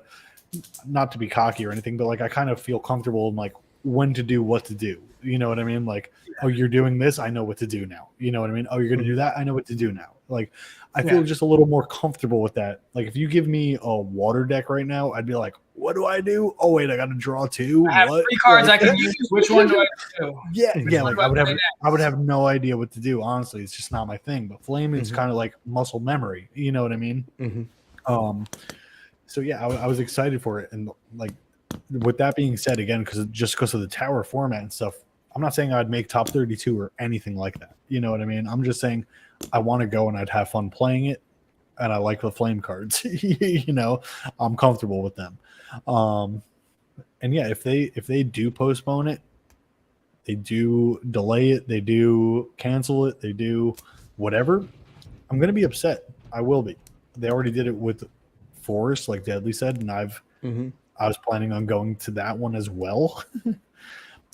Not to be cocky or anything, but like I kind of feel comfortable in like when to do what to do. You know what I mean? Like, oh, you're doing this, I know what to do now. You know what I mean? Oh, you're gonna do that, I know what to do now. Like, I feel just a little more comfortable with that. Like, if you give me a water deck right now, I'd be like, what do I do? Oh wait, I got to draw 2. I have What? 3 cards I can use. Which one do I do? Yeah, like do I I play would have no idea what to do. Honestly, it's just not my thing. But flame is kind of like muscle memory. You know what I mean? So yeah, I was excited for it, and like with that being said, again, because of the tower format and stuff, I'm not saying I'd make top 32 or anything like that. You know what I mean? I'm just saying I want to go and I'd have fun playing it, and I like the flame cards. You know, I'm comfortable with them. And yeah, if they do postpone it, they do delay it, they do cancel it, they do whatever, I'm gonna be upset. I will be. They already did it with Forest, like Deadly said, and I was planning on going to that one as well.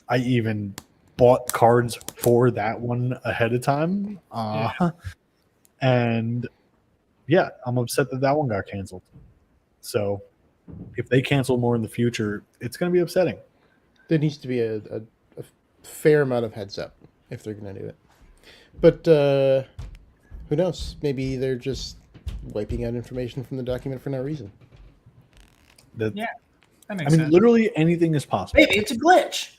I even bought cards for that one ahead of time. And yeah, I'm upset that one got canceled. So if they cancel more in the future, it's going to be upsetting. There needs to be a fair amount of heads up if they're going to do it. But who knows? Maybe they're just wiping out information from the document for no reason. That makes sense. Literally anything is possible. Maybe it's a glitch.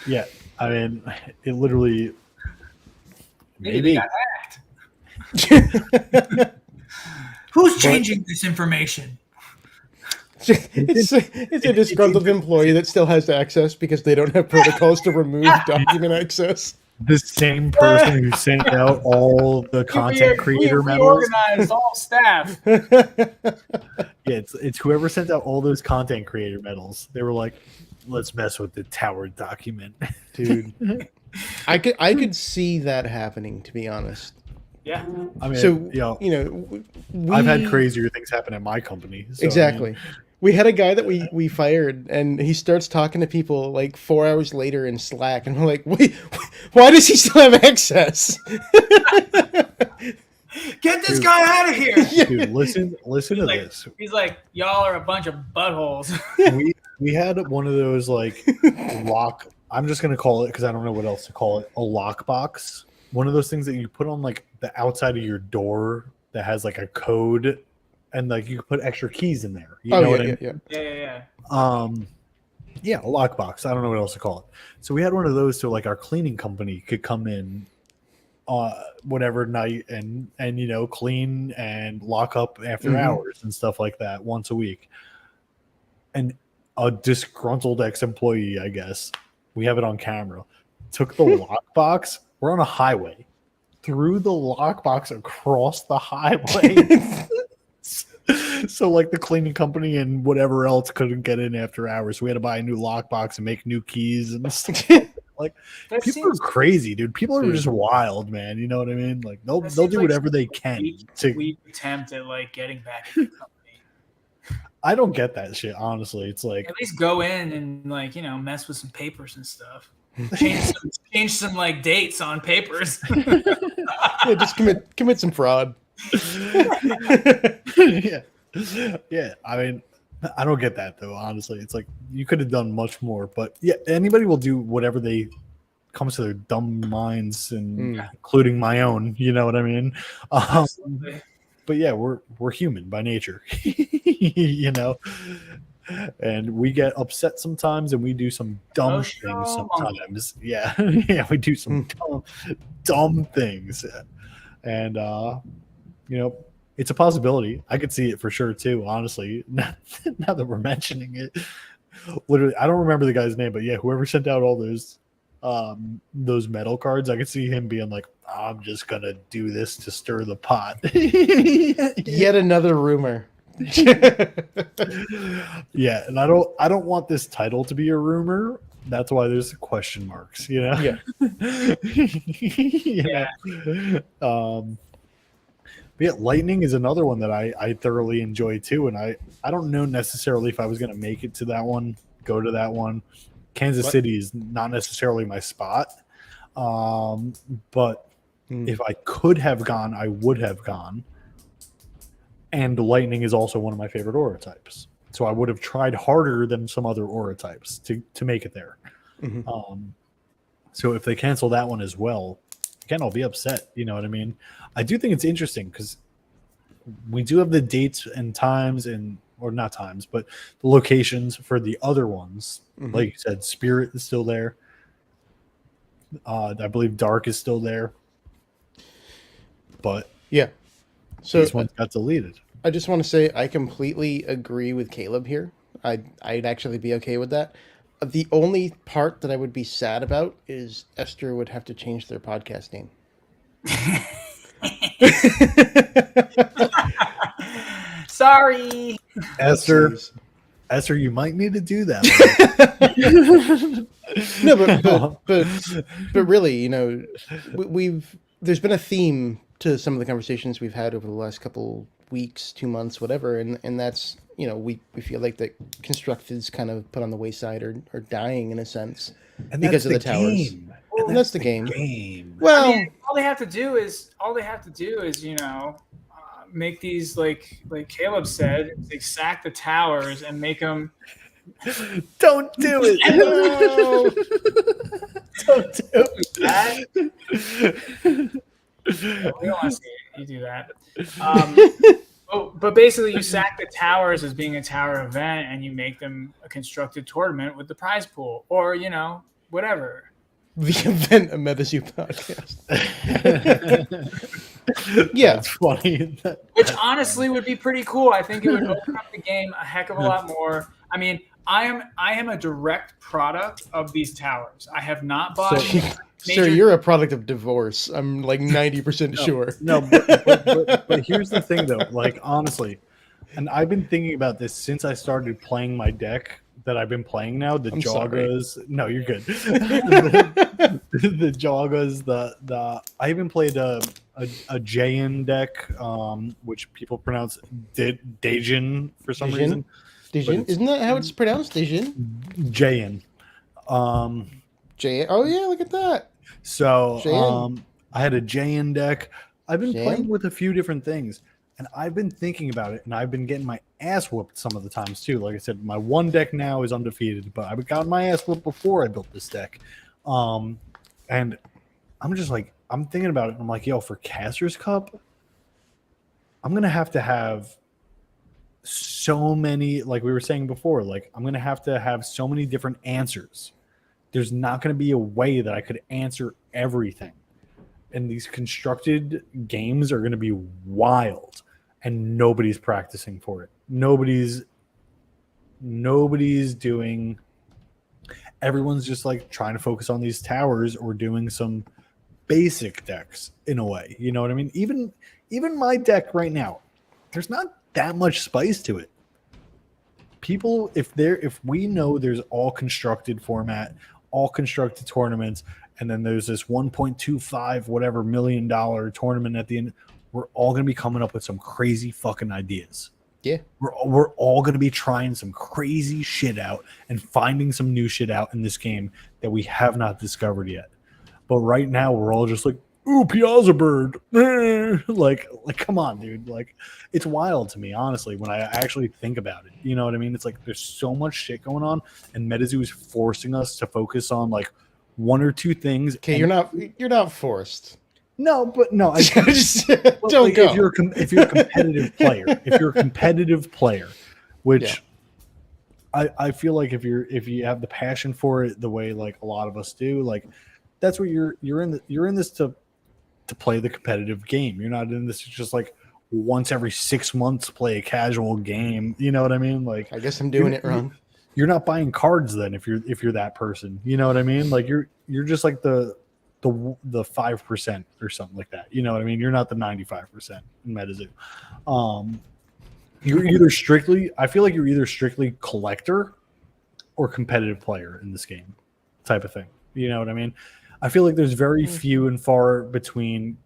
Yeah, I mean, it literally. Maybe they got hacked. Who's changing this information? It's a disgruntled employee that still has access because they don't have protocols to remove document access. The same person who sent out all the content creator medals. Organized all staff. Yeah, it's whoever sent out all those content creator medals. They were like, let's mess with the tower document. Dude. I could see that happening, to be honest. Yeah. I mean, so, I've had crazier things happen at my company. So, exactly. We had a guy that we fired, and he starts talking to people like 4 hours later in Slack, and we're like, wait, why does he still have access? Get this guy out of here. Dude, listen to this. He's like, y'all are a bunch of buttholes. we had one of those like lock. I'm just gonna call it because I don't know what else to call it. A lockbox. One of those things that you put on like the outside of your door that has like a code, and like you can put extra keys in there. You know what I mean? Yeah. Yeah, a lockbox. I don't know what else to call it. So we had one of those so like our cleaning company could come in whatever night and clean and lock up after hours and stuff like that once a week. And a disgruntled ex-employee, I guess, we have it on camera, took the lockbox. We're on a highway, threw the lockbox across the highway. So like the cleaning company and whatever else couldn't get in after hours. We had to buy a new lockbox and make new keys and stuff. Like that people are crazy, dude. People are just wild, man. You know what I mean? Like they'll do whatever they can to attempt at like getting back in the company. I don't get that shit, honestly. It's like at least go in and like mess with some papers and stuff. Change some like dates on papers. Yeah, just commit some fraud. Yeah. I mean, I don't get that though. Honestly, it's like you could have done much more. But yeah, anybody will do whatever they comes to their dumb minds, and including my own. You know what I mean? But yeah, we're human by nature, and we get upset sometimes, and we do some dumb things sometimes. Yeah, we do some dumb things, and it's a possibility. I could see it for sure too. Honestly, now that we're mentioning it, literally, I don't remember the guy's name, but yeah, whoever sent out all those metal cards, I could see him being like, I'm just gonna do this to stir the pot. Yet another rumor. Yeah, and I don't want this title to be a rumor. That's why there's question marks, Yeah. But yeah, Lightning is another one that I thoroughly enjoy too, and I don't know necessarily if I was gonna make it to that one, go to that one. Kansas City is not necessarily my spot, but if I could have gone, I would have gone. And Lightning is also one of my favorite aura types, so I would have tried harder than some other aura types to make it there. So if they cancel that one as well, again, I'll be upset. You know what I mean? I do think it's interesting because we do have the dates and times and or not times, but the locations for the other ones. Like you said, Spirit is still there. I believe Dark is still there. But yeah. So these ones got deleted. I just want to say I completely agree with Caleb here. I'd actually be okay with that. The only part that I would be sad about is Esther would have to change their podcast name. Sorry, Esther, you might need to do that. No, but really, you know, there's been a theme to some of the conversations we've had over the last couple weeks, 2 months, whatever, and that's, you know, we feel like that Constructed's kind of put on the wayside or dying in a sense because of the towers. And that's the game. Well, I mean, all they have to do is you know, make these like Caleb said, like sack the towers and make them. Don't do it. no. Don't do that. We don't want to see you do that. But basically, you sack the towers as being a tower event, and you make them a constructed tournament with the prize pool, or you know, whatever. The event of Metazoo podcast. Yeah, it's funny. Which honestly would be pretty cool. I think it would open up the game a heck of a lot more. I mean, I am a direct product of these towers. I have not bought. Sir, you're a product of divorce. I'm like 90% sure. No, but here's the thing, though. Like, honestly, and I've been thinking about this since I started playing my deck that I've been playing now. The Joggers. Sorry. No, you're good. the Joggers. The I even played a Jayan deck, which people pronounce Dejin for some reason. Dejin? Isn't that how it's pronounced? Dejin? Jayan. Oh yeah, look at that. So I had a Jayan deck. I've been playing with a few different things, and I've been thinking about it, and I've been getting my ass whooped some of the times too. Like I said, my one deck now is undefeated, but I've gotten my ass whooped before I built this deck. And I'm just like, I'm thinking about it, and I'm like, yo, for Caster's Cup, I'm gonna have so many, like we were saying before, like I'm gonna have so many different answers. There's not going to be a way that I could answer everything. And these constructed games are going to be wild, and nobody's practicing for it. Nobody's doing. Everyone's just like trying to focus on these towers or doing some basic decks in a way. You know what I mean? Even my deck right now, there's not that much spice to it. People, if we know there's all constructed format, all constructed tournaments, and then there's this 1.25 whatever $1 million tournament at the end, we're all going to be coming up with some crazy fucking ideas. Yeah, we're all going to be trying some crazy shit out and finding some new shit out in this game that we have not discovered yet. But right now we're all just like, ooh, Piazza Bird. like come on, dude. Like, it's wild to me, honestly, when I actually think about it. You know what I mean? It's like there's so much shit going on, and Metazoo is forcing us to focus on like one or two things. Okay, you're not forced. No, but no, I just don't go. If you're a competitive player, which I feel like if you have the passion for it the way like a lot of us do, like that's what you're in this to play the competitive game. You're not in this to just like once every 6 months play a casual game. You know what I mean? Like, I guess I'm doing it wrong. You're not buying cards then if you're that person. You know what I mean? Like you're just like the 5% or something like that. You know what I mean? You're not the 95% in Metazoo. You're either strictly, I feel like you're either strictly collector or competitive player in this game type of thing. You know what I mean? I feel like there's very few and far between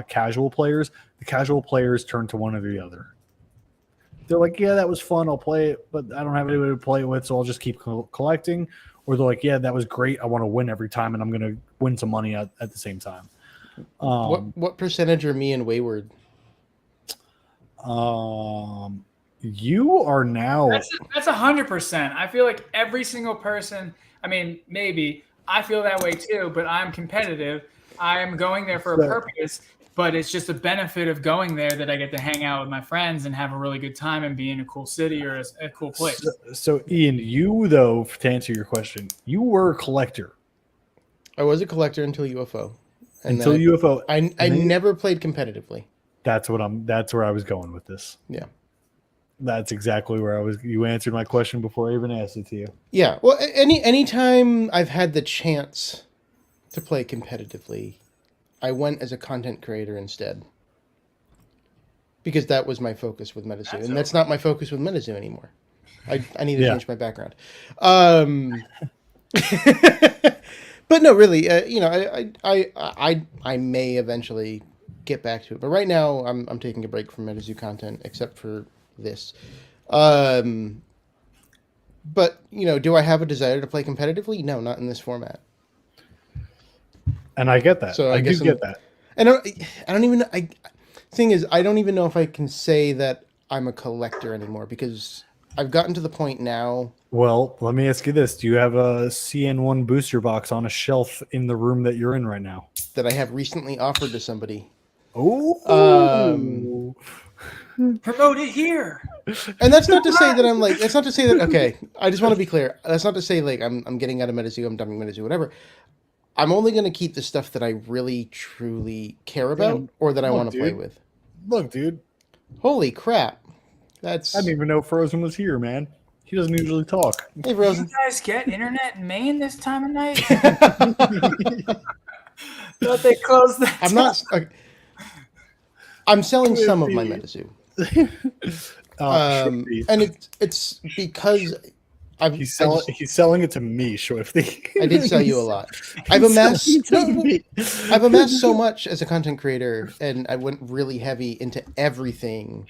casual players. The casual players turn to one or the other. They're like, yeah, that was fun. I'll play it, but I don't have anybody to play it with, so I'll just keep collecting. Or they're like, yeah, that was great. I want to win every time, and I'm going to win some money at the same time. What percentage are me and Wayward? You are now. That's 100%. I feel like every single person. I mean, maybe I feel that way too, but I'm competitive. I'm going there for a purpose. but it's just a benefit of going there that I get to hang out with my friends and have a really good time and be in a cool city or a cool place. So Ian, you though, to answer your question, you were a collector I was a collector until UFO. And until UFO. I never played competitively. That's where I was going with this. Yeah. That's exactly where I was. You answered my question before I even asked it to you. Yeah. Well, anytime I've had the chance to play competitively, I went as a content creator instead. Because that was my focus with Metazoo. And that's not my focus with Metazoo anymore. I need to change my background. But no, really, I may eventually get back to it. But right now, I'm taking a break from Metazoo content, except for this. But do I have a desire to play competitively? No, not in this format. And I get that. So I do get that. And I don't even. Thing is, I don't even know if I can say that I'm a collector anymore because I've gotten to the point now. Well, let me ask you this: do you have a CN1 booster box on a shelf in the room that you're in right now? That I have recently offered to somebody. Oh. Promote it here. And that's not to say that I'm like. That's not to say that. Okay, I just want to be clear. That's not to say like I'm getting out of Metazoo. I'm dumping Metazoo. Whatever. I'm only going to keep the stuff that I really truly care about or that I want to play with. Look, dude. Holy crap! I didn't even know Frozen was here, man. He doesn't usually talk. Hey, Frozen. You guys get internet in Maine this time of night? Thought they closed that. I'm not. I'm selling some of my Metazoo. And it's because he's selling it to me, Swifty. I did sell you a lot. I've amassed so much as a content creator, and I went really heavy into everything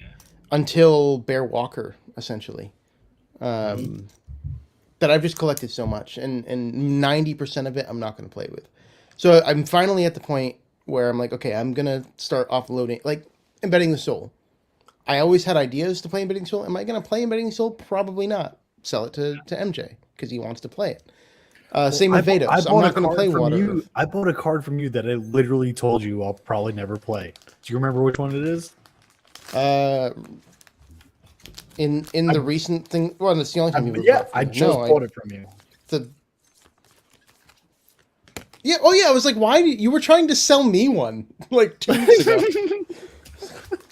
until Bear Walker, essentially. That I've just collected so much, and 90% of it I'm not going to play with. So I'm finally at the point where I'm like, okay, I'm going to start offloading, like Embedding the Soul. I always had ideas to play Embedding Soul. Am I going to play Embedding Soul? Probably not. Sell it to MJ because he wants to play it. Same with Vados. I'm not going to play Water. I bought a card from you that I literally told you I'll probably never play. Do you remember which one it is? In the recent thing. Well, that's the only time you. I just bought it from you. Yeah. Oh, yeah. I was like, why? You were trying to sell me one like 2 weeks ago.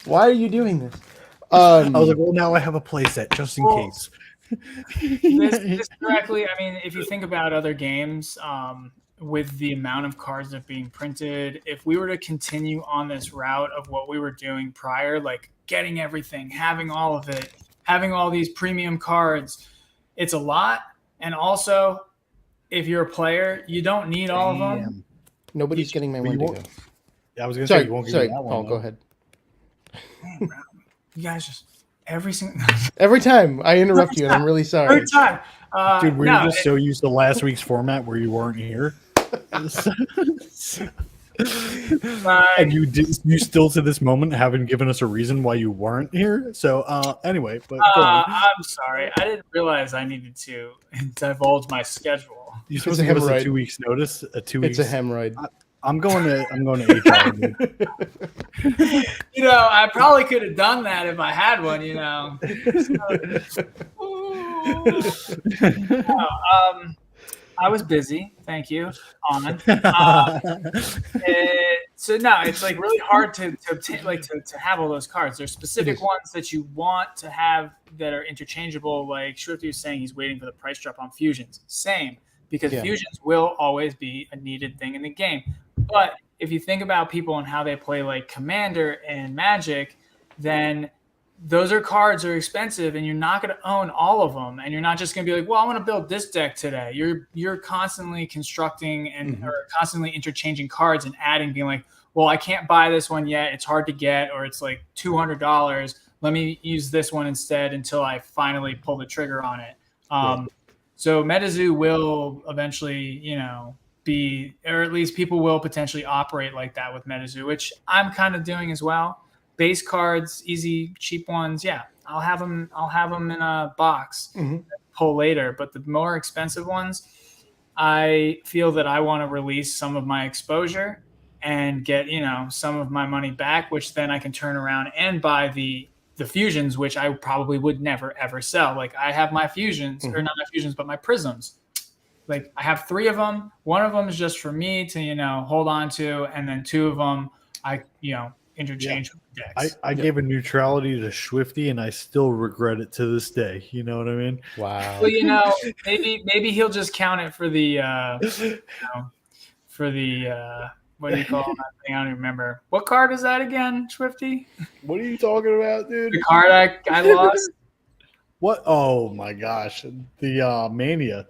Why are you doing this? I was like, well, now I have a playset just in case. This correctly, I mean, if you think about other games, with the amount of cards that are being printed, if we were to continue on this route of what we were doing prior, like getting everything, having all of it, having all these premium cards, it's a lot. And also, if you're a player, you don't need all of them. Nobody's getting my Wendigo. I was going to say, you won't get that Paul, one. go ahead. Man, you guys just every time I interrupt you, and I'm really sorry. every time. Dude, we were just so used to last week's format where you weren't here. And you still to this moment haven't given us a reason why you weren't here. So anyway, but go on. I'm sorry. I didn't realize I needed to divulge my schedule. You're supposed to give us a 2 weeks notice. It's a hemorrhoid. I'm going to HR. Dude. I probably could have done that if I had one. I was busy. Thank you. So no, it's like really hard to obtain, like to have all those cards. There's specific ones that you want to have that are interchangeable. Like Shrifty was saying, he's waiting for the price drop on fusions. Same, because fusions will always be a needed thing in the game. But if you think about people and how they play like Commander and Magic, then those cards are expensive, and you're not going to own all of them. And you're not just going to be like, well, I want to build this deck today. You're constantly constructing and or constantly interchanging cards and adding, being like, well, I can't buy this one yet. It's hard to get, or it's like $200. Let me use this one instead until I finally pull the trigger on it. So Metazoo will eventually, be, or at least people will potentially operate like that with Metazoo, which I'm kind of doing as well. Base cards, easy, cheap ones. Yeah, I'll have them in a box, pull later. But the more expensive ones, I feel that I want to release some of my exposure and get, some of my money back, which then I can turn around and buy the fusions, which I probably would never ever sell. Like I have my fusions, or not my fusions, but my prisms. Like I have 3 of them. One of them is just for me to, hold on to, and then 2 of them I, interchange with decks. I gave a neutrality to Swifty, and I still regret it to this day. You know what I mean? Wow. Well, maybe he'll just count it for the what do you call that thing? I don't even remember. What card is that again, Swifty? What are you talking about, dude? The card I lost. What? Oh my gosh, the Mania.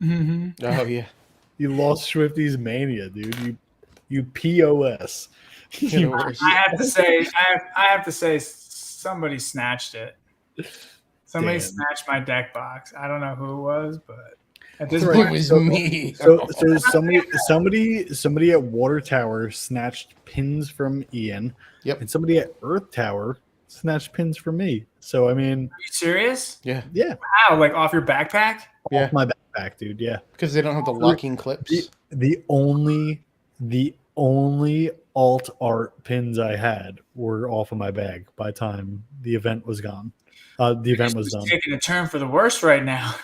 Mm-hmm. Oh yeah. You lost Swifty's Mania, dude. You POS. I have to say, somebody snatched it. Somebody snatched my deck box. I don't know who it was, but at this point, It was me. So somebody at Water Tower snatched pins from Ian. Yep. And somebody at Earth Tower snatched pins from me. So I mean, are you serious? Yeah. yeah, Wow, like off your backpack? Yeah. off my backpack, dude. Yeah. Because they don't have the locking clips. The only alt art pins I had were off of my bag by the time the event was gone. The event was done. Taking a turn for the worse right now.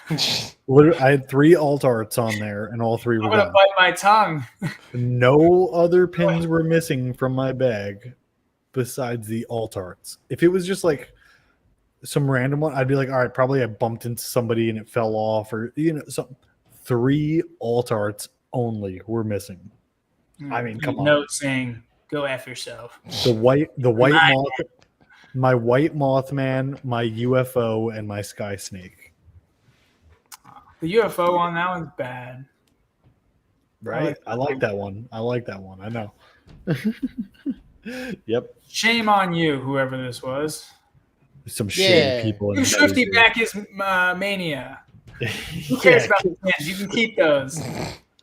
Literally, I had 3 alt arts on there, and all 3 were I'm gonna gone. bite my tongue. No other pins were missing from my bag besides the alt arts. If it was just like some random one, I'd be like, all right, probably I bumped into somebody and it fell off, or something. 3 alt arts only were missing. I mean, come on. Note saying, "Go F yourself." The white moth, my white Mothman, my UFO, and my Sky Snake. The UFO one, that one's bad. Right? I like that one. I know. Yep. Shame on you, whoever this was. Some shady Yeah. people. You Swifty back his Mania. Who cares about the pins? You can keep those.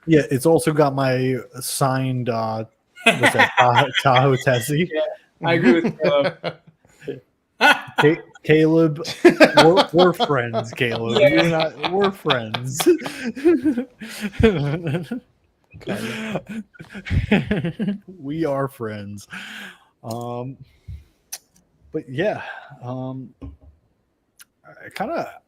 Yeah, it's also got my signed what's that, Tahoe Tessie. Yeah, I agree with Caleb. Caleb, we're friends, Caleb. Yeah. We're friends. We are friends. But yeah,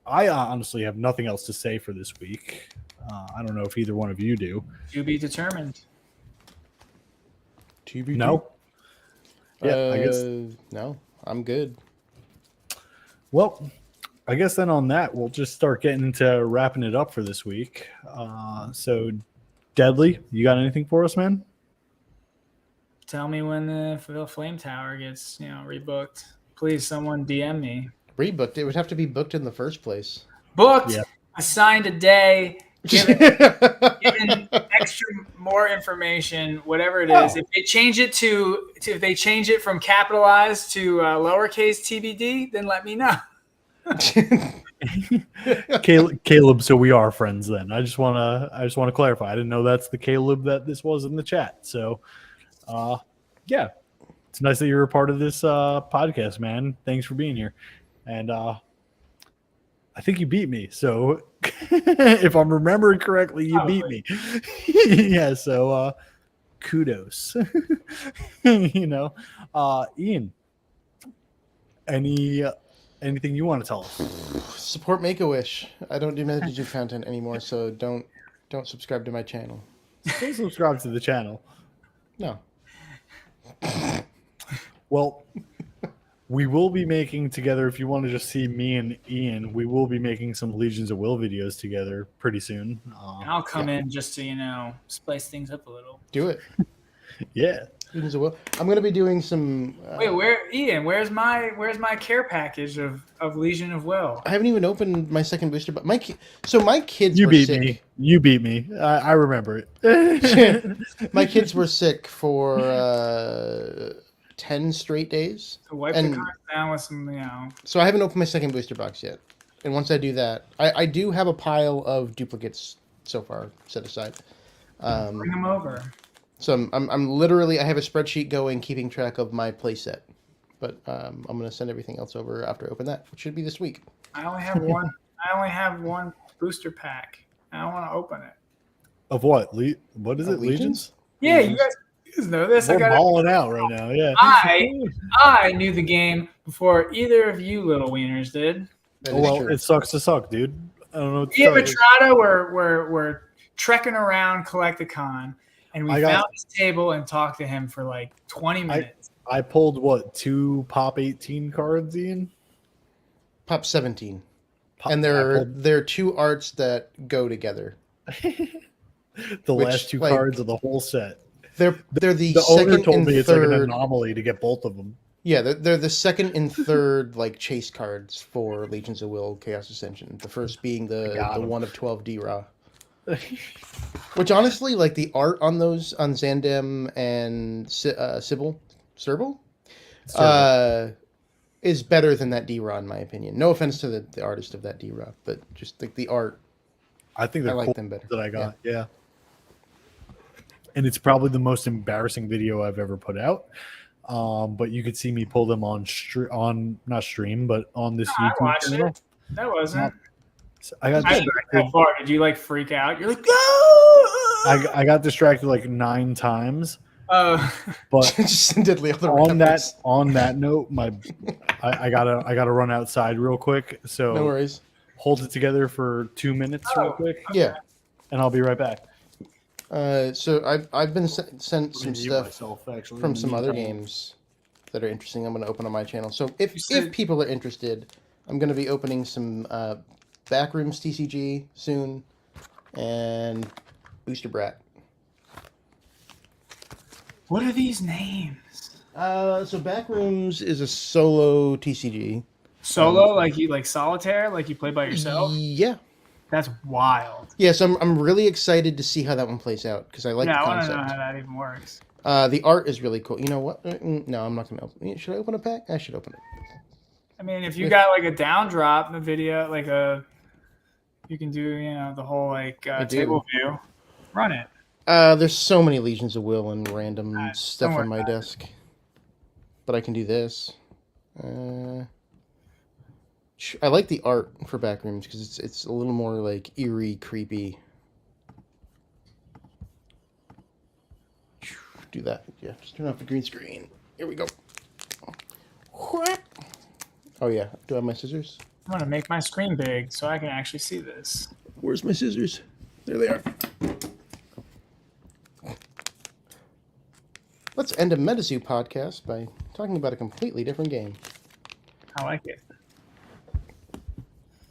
I honestly have nothing else to say for this week. I don't know if either one of you do. To be determined. TBD. No? Yeah, I guess. No, I'm good. Well, I guess then on that, we'll just start getting into wrapping it up for this week. So, Deadly, you got anything for us, man? Tell me when the Flame Tower gets, rebooked. Please, someone DM me. Rebooked. It would have to be booked in the first place. Booked. Yeah. Assigned a day. Given extra more information, whatever it is. If they change it from capitalized to lowercase TBD, then let me know. Caleb, so we are friends then. I just want to clarify. I didn't know that's the Caleb that this was in the chat. So, yeah, it's nice that you're a part of this podcast, man. Thanks for being here. And I think you beat me. So if I'm remembering correctly, you beat me. Yeah. So kudos. Ian, anything you want to tell us? Support Make-A-Wish. I don't do Metazoo content anymore, so don't subscribe to my channel. Still subscribe to the channel. No. Well, we will be making together, if you want to just see me and Ian, we will be making some Legions of Will videos together pretty soon. I'll come in just to, spice things up a little. Do it. Yeah. Legions of Will. I'm going to be doing some... Wait, where's my care package of Legion of Will? I haven't even opened my second booster, but my kids You were beat sick. me. You beat me. I remember it. My kids were sick for 10 straight days. To wipe the cards down with some, So I haven't opened my second booster box yet. And once I do that, I do have a pile of duplicates so far set aside. Bring them over. So I'm literally, I have a spreadsheet going, keeping track of my play set. But I'm going to send everything else over after I open that, which should be this week. I only have one. I only have one booster pack. I don't want to open it. Of what? What is it? Legions? Legions? Yeah, you guys. You guys know this. We're balling out right now. Yeah. I knew the game before either of you little wieners did. That Oh, is well, true. it sucks to suck, dude. I don't know what to Me and tell you. Matrata were trekking around Collecticon, and we found his table and talked to him for like 20 minutes. I pulled what, 2 Pop 18 cards, Ian? Pop 17. And they're 2 arts that go together. The last 2 cards of the whole set. They're the owner second told and me it's third. like an anomaly to get both of them. Yeah, they're the second and third like chase cards for Legions of Will Chaos Ascension. The first being the 1 of 12 D-Ra. Which honestly, like the art on those on Zandem and Serval, is better than that D-Ra in my opinion. No offense to the artist of that D-Ra, but just like the art. I think they're I like cool them better. that I got. Yeah. And it's probably the most embarrassing video I've ever put out. But you could see me pull them on not stream, but on this I YouTube watched channel. it. That wasn't. I got How distracted. far did you like freak out? You're like, I got distracted like 9 times. But Just deadly other on weapons. that note, I gotta run outside real quick. So No worries. hold it together for 2 minutes real quick, Yeah. and I'll be right back. So I've been sent some stuff myself, actually, from in the some other meantime. games that are interesting. I'm going to open on my channel. So if said- people are interested, I'm going to be opening some Backrooms TCG soon and Booster Brat. what are these names? So Backrooms is a solo TCG. Solo, like you like solitaire, like you play by yourself. Yeah. That's wild. Yeah, so I'm really excited to see how that one plays out because I like Yeah, the I want to know concept. how that even works. The art is really cool. You know what? No, I'm not going to open it. Should I open a pack? I should open it. I mean, if you got like a down drop in the video, like you can do, the whole like table view, run it. There's so many Legions of Will and random stuff don't on worry my desk. But I can do this. I like the art for Backrooms because it's a little more like eerie, creepy. Do that. Yeah, just turn off the green screen. Here we go. Oh yeah, do I have my scissors? I'm gonna make my screen big so I can actually see this. Where's my scissors? There they are. Let's end a Metazoo podcast by talking about a completely different game. I like it.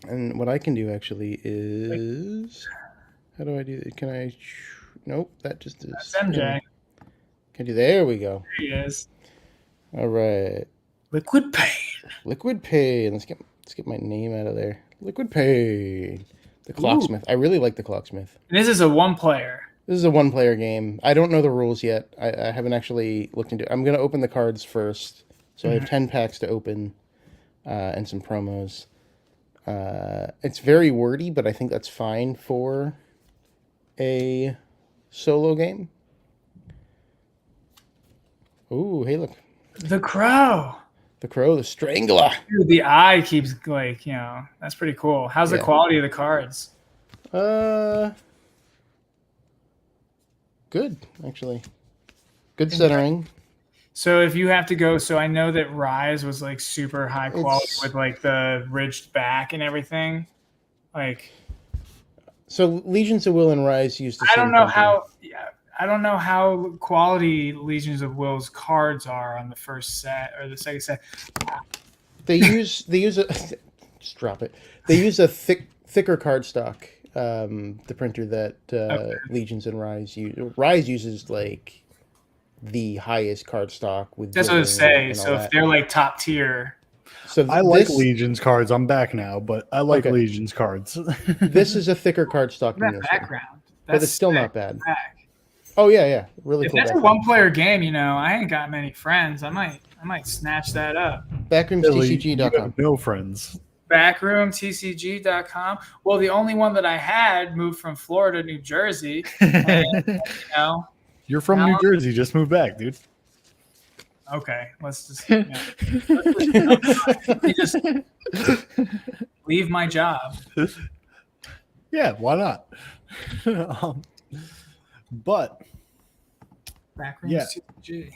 And what I can do actually is... How do I do that? Can I... Nope, that just is... That's MJ. Can I do... There we go. There he is. All right. Liquid Pain. Liquid Pain. Let's get my name out of there. Liquid Pain. The Clocksmith. I really like the Clocksmith. This is a one player. This is a one-player game. I don't know the rules yet. I haven't actually looked into it. I'm going to open the cards first. So I have 10 packs to open and some promos. It's very wordy, but I think that's fine for a solo game. Ooh, hey, look. The Crow. The Crow, the Strangler. Dude, the eye keeps like, that's pretty cool. How's the Yeah. quality of the cards? Good, actually. Good centering. So if you have to go, so I know that Rise was like super high quality with like the ridged back and everything. Like, So Legions of Will and Rise used the same I don't know printer. how. Yeah, I don't know how quality Legions of Will's cards are on the first set or the second set. They use a just drop it. They use a thicker cardstock. The printer that Legions and Rise use. Rise uses like the highest cardstock with. That's what I was saying. and all So if that. they're like top tier, So I like this, Legion's cards. I'm back now, but I like Okay. Legion's cards. This is a thicker cardstock than that this one, background. but it's still sick. not bad. Back. Oh yeah, really If cool. that's a background. one-player game, I ain't got many friends. I might snatch that up. Billy, you Backroomstcg.com. have no friends. Backroomtcg.com. Well, the only one that I had moved from Florida to New Jersey. You're from New Jersey. Just move back, dude. Okay, let's just, let me just leave my job. Yeah, why not? But Background Yeah. TCG.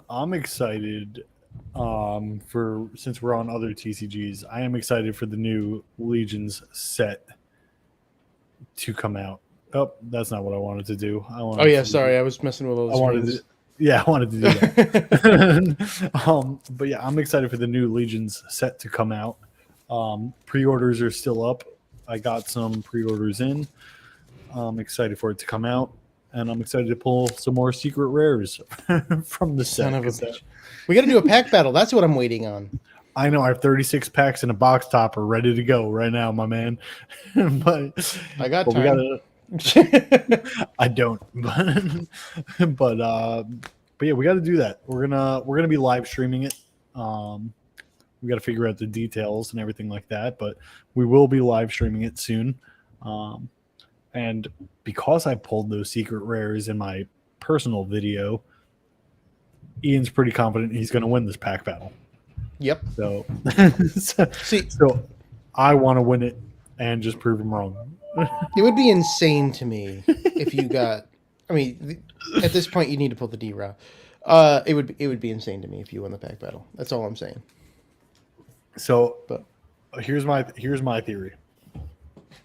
I'm excited for since we're on other TCGs. I am excited for the new Legions set to come out. Oh, that's not what I wanted to do. Oh yeah, sorry, I was messing with all the I wanted screens. to. Yeah, I wanted to do that. But yeah, I'm excited for the new Legions set to come out. Pre-orders are still up. I got some pre-orders in. I'm excited for it to come out, and I'm excited to pull some more secret rares from the set. Son of a 'cause bitch. We got to do a pack battle. That's what I'm waiting on. I know I have 36 packs in a box topper ready to go right now, my man. but I got but we time. gotta. I don't, but yeah, we got to do that. We're gonna be live streaming it. We got to figure out the details and everything like that, but we will be live streaming it soon. And because I pulled those secret rares in my personal video, Ian's pretty confident he's going to win this pack battle. Yep. So, See, so I want to win it and just prove him wrong. it would be insane to me if you got. I mean, at this point, you need to pull the D-Raw. It would be insane to me if you won the pack battle. That's all I'm saying. So, But here's my theory.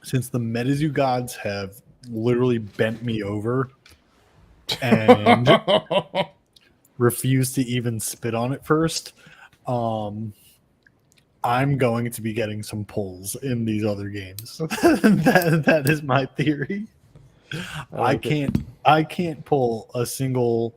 Since the Metazoo gods have literally bent me over and refused to even spit on it first, I'm going to be getting some pulls in these other games. that is my theory. I can't pull a single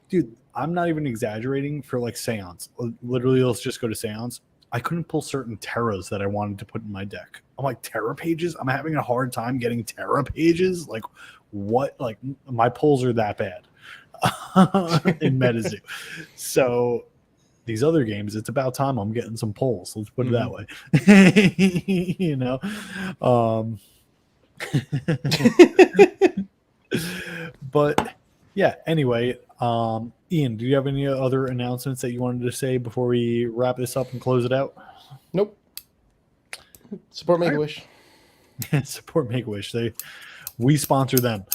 dude. I'm not even exaggerating for like Seance. Literally, let's just go to Seance. I couldn't pull certain Terras that I wanted to put in my deck. I'm like, Terra pages? I'm having a hard time getting Terra pages? Like, what? Like, my pulls are that bad in Metazoo. So, these other games, it's about time I'm getting some pulls. Let's put it that way. You know? But, yeah, anyway, Ian, do you have any other announcements that you wanted to say before we wrap this up and close it out? Nope. Support Make-A-Wish. Support Make-A-Wish. We sponsor them.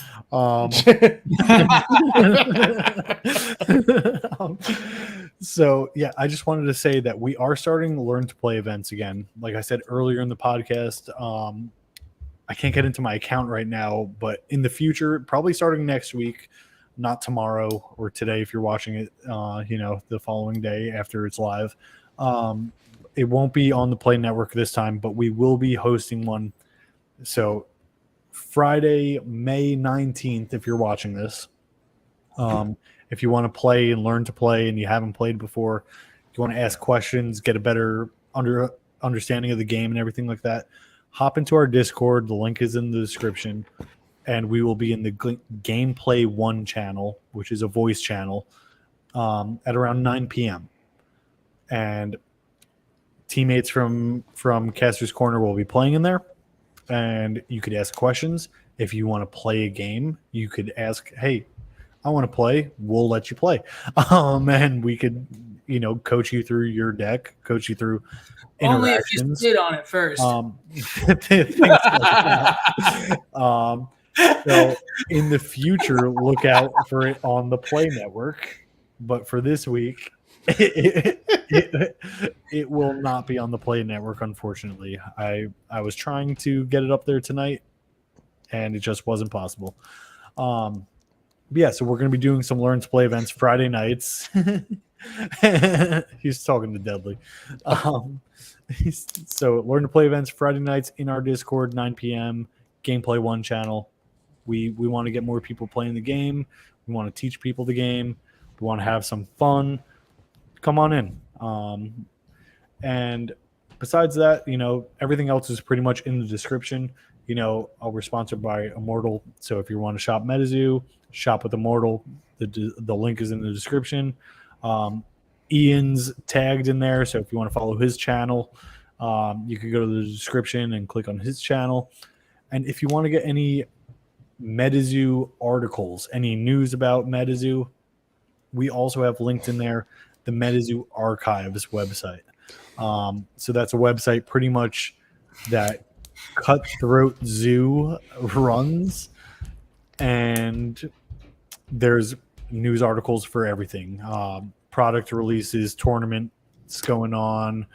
So, yeah, I just wanted to say that we are starting Learn to Play events again. Like I said earlier in the podcast, I can't get into my account right now, but in the future, probably starting next week, not tomorrow or today if you're watching it, the following day after it's live. It won't be on the Play Network this time, but we will be hosting one. So Friday, May 19th, if you're watching this, if you want to play and learn to play and you haven't played before, if you want to ask questions, get a better understanding of the game and everything like that, hop into our Discord. The link is in the description. And we will be in the Gameplay 1 channel, which is a voice channel, at around 9 p.m. And teammates from Caster's Corner will be playing in there. And you could ask questions. If you want to play a game, you could ask, hey, I want to play. We'll let you play. And we could, coach you through your deck, coach you through interactions. Only if you sit on it first. Things like that. So in the future, look out for it on the Play Network. But for this week, it will not be on the Play Network, unfortunately. I was trying to get it up there tonight, and it just wasn't possible. Yeah, so we're going to be doing some Learn to Play events Friday nights. He's talking to Deadly. So Learn to Play events Friday nights in our Discord, 9 p.m., Gameplay 1 channel. We want to get more people playing the game. We want to teach people the game. We want to have some fun. Come on in. And besides that, everything else is pretty much in the description. We're sponsored by Immortal. So if you want to shop Metazoo, shop with Immortal. The link is in the description. Ian's tagged in there. So if you want to follow his channel, you can go to the description and click on his channel. And if you want to get any Metazoo articles, any news about Metazoo, we also have linked in there the Metazoo Archives website. So that's a website pretty much that Cutthroat Zoo runs, and there's news articles for everything. Product releases, tournaments going on.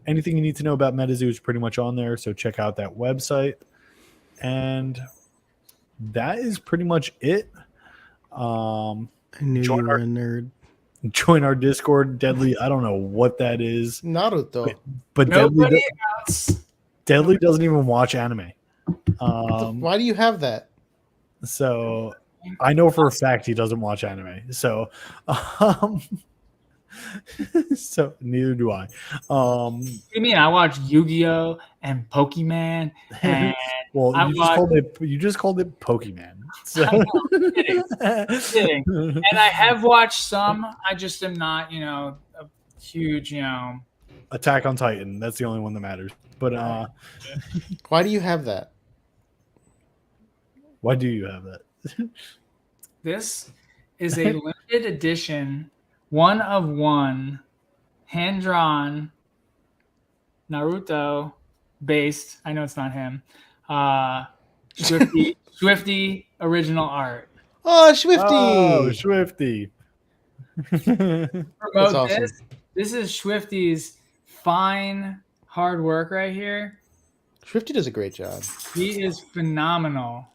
Anything you need to know about Metazoo is pretty much on there. So check out that website. And that is pretty much it. I knew you were a nerd. Join our Discord. Deadly, I don't know what that is. Naruto. But Nobody else. Deadly doesn't even watch anime. Why do you have that? So I know for a fact he doesn't watch anime. So so neither do I. What do you mean? I watch Yu-Gi-Oh and Pokemon and well, I you just called it Pokemon. So. I know, kidding. And I have watched some. I just am not, a huge, Attack on Titan. That's the only one that matters. But why do you have that? Why do you have that? This is a limited edition, 1 of 1, hand-drawn Naruto based. I know it's not him. Swifty original art. Oh, Swifty! Oh, Swifty. That's awesome. This is Swifty's fine hard work right here. Swifty does a great job. He is phenomenal.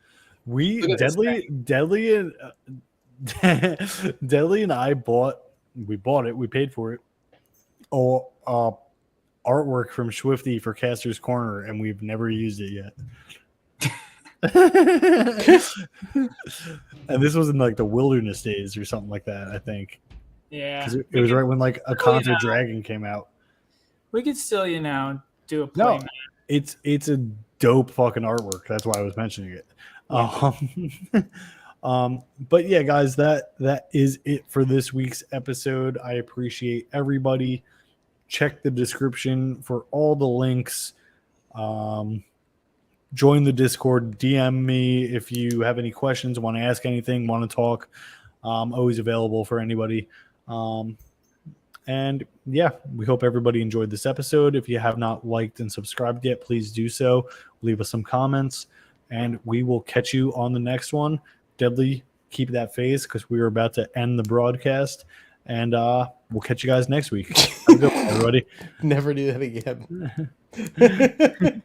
Deadly and I bought it. We paid for it. Artwork from Swifty for Caster's Corner, and we've never used it yet. And this was in like the wilderness days or something like that, I think. Yeah, it was right when like a Contra Dragon came out. We could still, do a play. No, it's a dope fucking artwork. That's why I was mentioning it. But yeah, guys, that is it for this week's episode. I appreciate everybody. Check the description for all the links. Join the Discord. DM me if you have any questions, want to ask anything, want to talk. Always available for anybody. And yeah, we hope everybody enjoyed this episode. If you have not liked and subscribed yet, please do so. Leave us some comments, and we will catch you on the next one. Deadly, keep that face because we are about to end the broadcast, and we'll catch you guys next week. Have a good one, everybody. Never do that again.